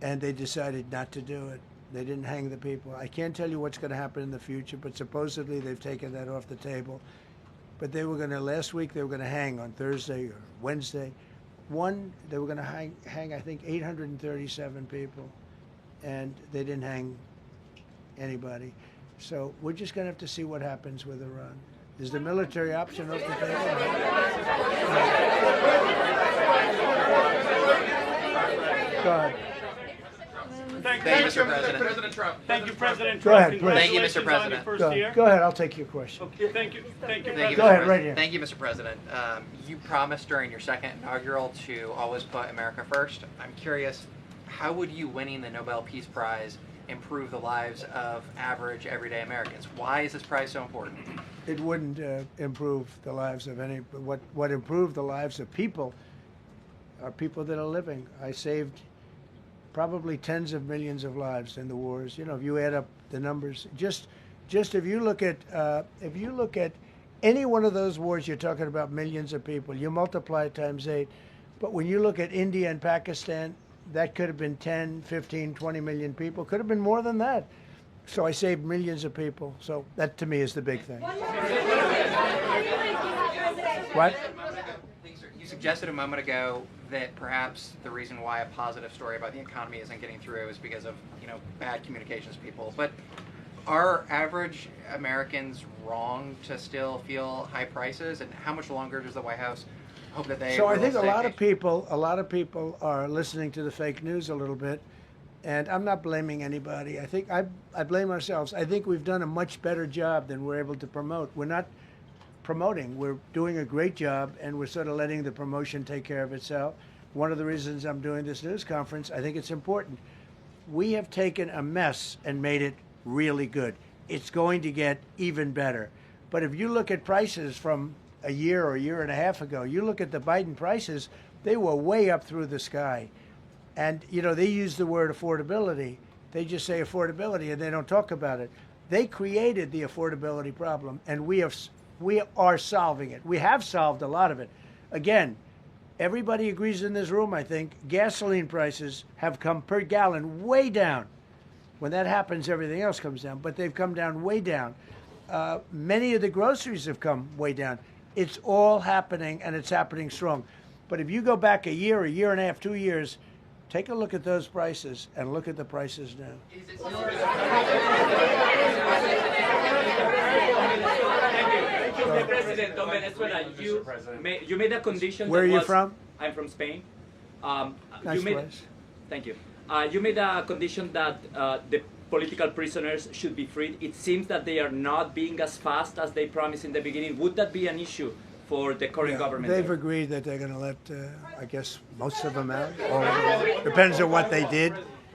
And they decided not to do it. They didn't hang the people. I can't tell you what's going to happen in the future, but supposedly they've taken that off the table. But they were going to, last week, they were going to hang on Thursday or Wednesday. They were going to hang, I think, 837 people. And they didn't hang anybody. So we're just going to have to see what happens with Iran. Is the military option off the table? Go ahead. Thank you, Mr. President. Trump. Thank you, President Go Trump. ahead, please. Thank you, Mr. President. Go ahead, I'll take your question. Okay, thank you, President. Go ahead, right here. Thank you, Mr. President. You promised during your second inaugural to always put America first. I'm curious, how would you winning the Nobel Peace Prize improve the lives of average, everyday Americans? Why is this prize so important? It wouldn't improve the lives of any, but what improved the lives of people are people that are living. I saved probably tens of millions of lives in the wars. You know, if you add up the numbers, just if you look at any one of those wars, you're talking about millions of people. You multiply it times 8. But when you look at India and Pakistan, that could have been 10, 15, 20 million people. Could have been more than that. So I saved millions of people. So that to me is the big thing. What? You suggested a moment ago that perhaps the reason why a positive story about the economy isn't getting through is because of, bad communications people. But are average Americans wrong to still feel high prices? And how much longer does the White House hope that they? So I think a lot of people are listening to the fake news a little bit, and I'm not blaming anybody. I think I blame ourselves. I think we've done a much better job than we're able to promote. We're not promoting. We're doing a great job, and we're sort of letting the promotion take care of itself. One of the reasons I'm doing this news conference, I think it's important. We have taken a mess and made it really good. It's going to get even better. But if you look at prices from a year or a year and a half ago, you look at the Biden prices, they were way up through the sky. And, they use the word affordability. They just say affordability, and they don't talk about it. They created the affordability problem, and we are solving it. We have solved a lot of it. Again, everybody agrees in this room, I think, gasoline prices have come per gallon way down. When that happens, everything else comes down, but they've come down way down. Many of the groceries have come way down. It's all happening, and it's happening strong. But if you go back a year and a half, 2 years, take a look at those prices and look at the prices now. Mr. President of Venezuela, you made a condition. Where are you from? I'm from Spain. Nice place. Thank you. You made a condition that the political prisoners should be freed. It seems that they are not being as fast as they promised in the beginning. Would that be an issue for the current government? They've agreed that they're going to let, I guess, most of them out. Or depends on what they did.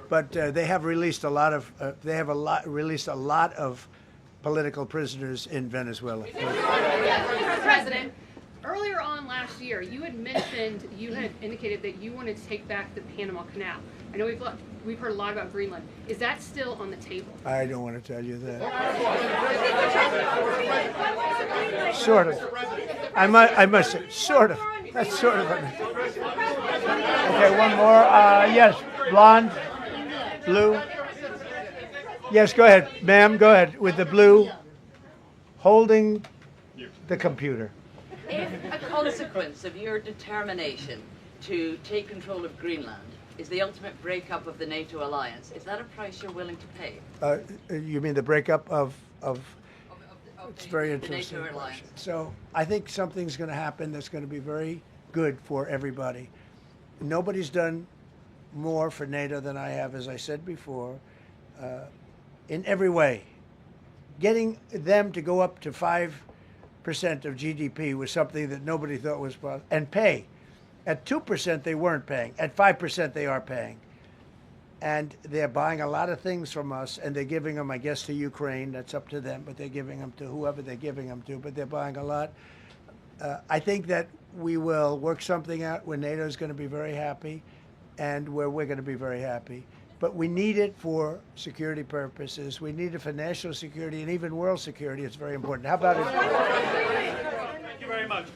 But they have released a lot of released a lot of political prisoners in Venezuela. Mr. President, earlier on last year, you had indicated that you wanted to take back the Panama Canal. I know we've heard a lot about Greenland. Is that still on the table? I don't want to tell you that. Sort of. I must say, sort of. That's sort of. Okay, one more. Yes, blonde, blue. Yes, go ahead, ma'am. Go ahead with the blue, holding the computer. If a consequence of your determination to take control of Greenland is the ultimate breakup of the NATO alliance, is that a price you're willing to pay? You mean the breakup of it's very interesting. The NATO alliance. So I think something's going to happen that's going to be very good for everybody. Nobody's done more for NATO than I have, as I said before, in every way. Getting them to go up to 5% of GDP was something that nobody thought was possible, and pay. At 2%, they weren't paying. At 5%, they are paying. And they're buying a lot of things from us, and they're giving them, I guess, to Ukraine. That's up to them, but they're giving them to whoever they're giving them to, but they're buying a lot. I think that we will work something out where NATO is going to be very happy and where we're going to be very happy. But we need it for security purposes. We need it for national security and even world security. It's very important. How about it? Thank you very much.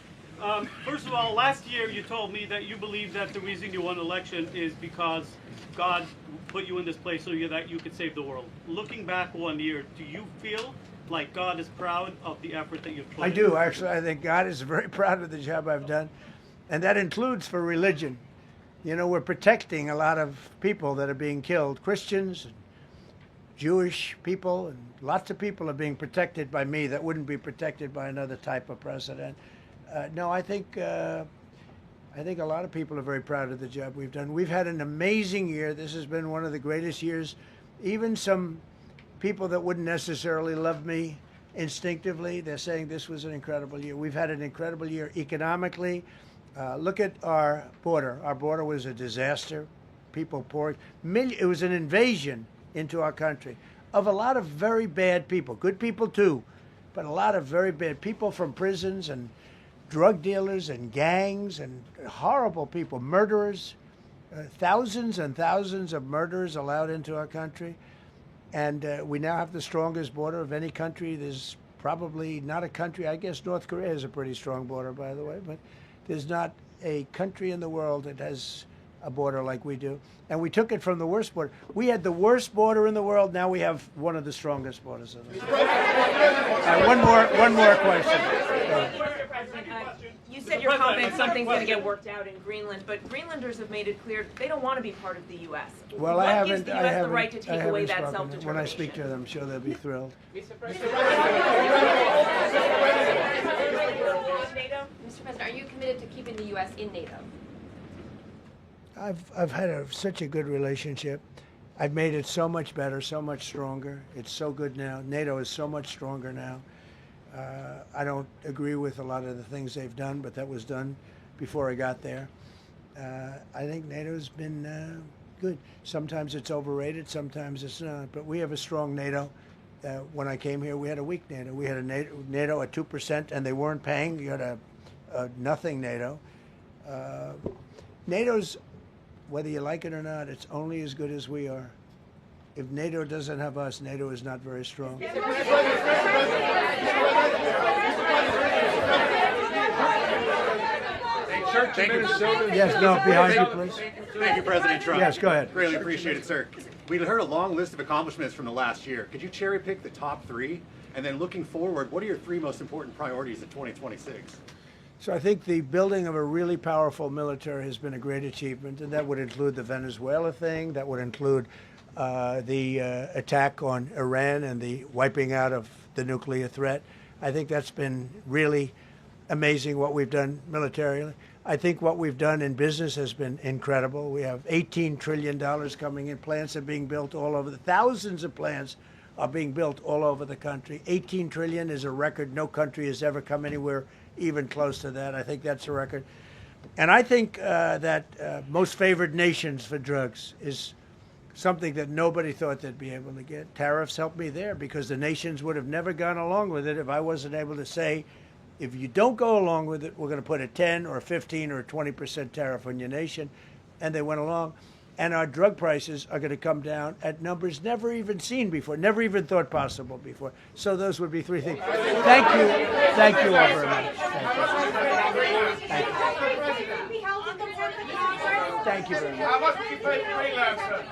First of all, last year you told me that you believe that the reason you won an election is because God put you in this place so that you could save the world. Looking back 1 year, do you feel like God is proud of the effort that you've put in? I do, actually. I think God is very proud of the job I've done. And that includes for religion. You know, we're protecting a lot of people that are being killed. Christians, and Jewish people, and lots of people are being protected by me that wouldn't be protected by another type of president. No, I think a lot of people are very proud of the job we've done. We've had an amazing year. This has been one of the greatest years. Even some people that wouldn't necessarily love me instinctively, they're saying this was an incredible year. We've had an incredible year economically. Look at our border. Our border was a disaster. People poured. It was an invasion into our country of a lot of very bad people. Good people too, but a lot of very bad people from prisons and drug dealers and gangs and horrible people, murderers, thousands and thousands of murderers allowed into our country. And we now have the strongest border of any country. There's probably not a country, I guess North Korea has a pretty strong border, by the way, but there's not a country in the world that has a border like we do. And we took it from the worst border. We had the worst border in the world. Now we have one of the strongest borders in the world. One more question. You said you're confident something's going to get worked out in Greenland, but Greenlanders have made it clear they don't want to be part of the U.S. Well, what gives the U.S. the right to take away that self-determination? When I speak to them, I'm sure they'll be thrilled. Mr. President, are you committed to keeping the U.S. in NATO? I've had such a good relationship. I've made it so much better, so much stronger. It's so good now. NATO is so much stronger now. I don't agree with a lot of the things they've done, but that was done before I got there. I think NATO's been good. Sometimes it's overrated, sometimes it's not. But we have a strong NATO. When I came here, we had a weak NATO. We had a NATO at 2%, and they weren't paying. You had a nothing NATO. NATO's, whether you like it or not, it's only as good as we are. If NATO doesn't have us, NATO is not very strong. Thank you. Yes, no, behind you, please. Thank you, President Trump. Yes, go ahead. Greatly appreciate it, sir. We heard a long list of accomplishments from the last year. Could you cherry pick the top three? And then looking forward, what are your three most important priorities in 2026? So I think the building of a really powerful military has been a great achievement, and that would include the Venezuela thing, that would include the attack on Iran and the wiping out of the nuclear threat. I think that's been really amazing what we've done militarily. I think what we've done in business has been incredible. We have $18 trillion coming in. Plants are being built all over. Thousands of plants are being built all over the country. 18 trillion is a record. No country has ever come anywhere even close to that. I think that's a record. And I think that most favored nations for drugs is something that nobody thought they'd be able to get. Tariffs helped me there because the nations would have never gone along with it if I wasn't able to say, if you don't go along with it, we're going to put a 10 or 15 or 20% tariff on your nation. And they went along. And our drug prices are going to come down at numbers never even seen before, never even thought possible before. So those would be three things. Thank you. Thank you all very much. Thank you. Thank you very much. How much did you pay for Greenland, sir?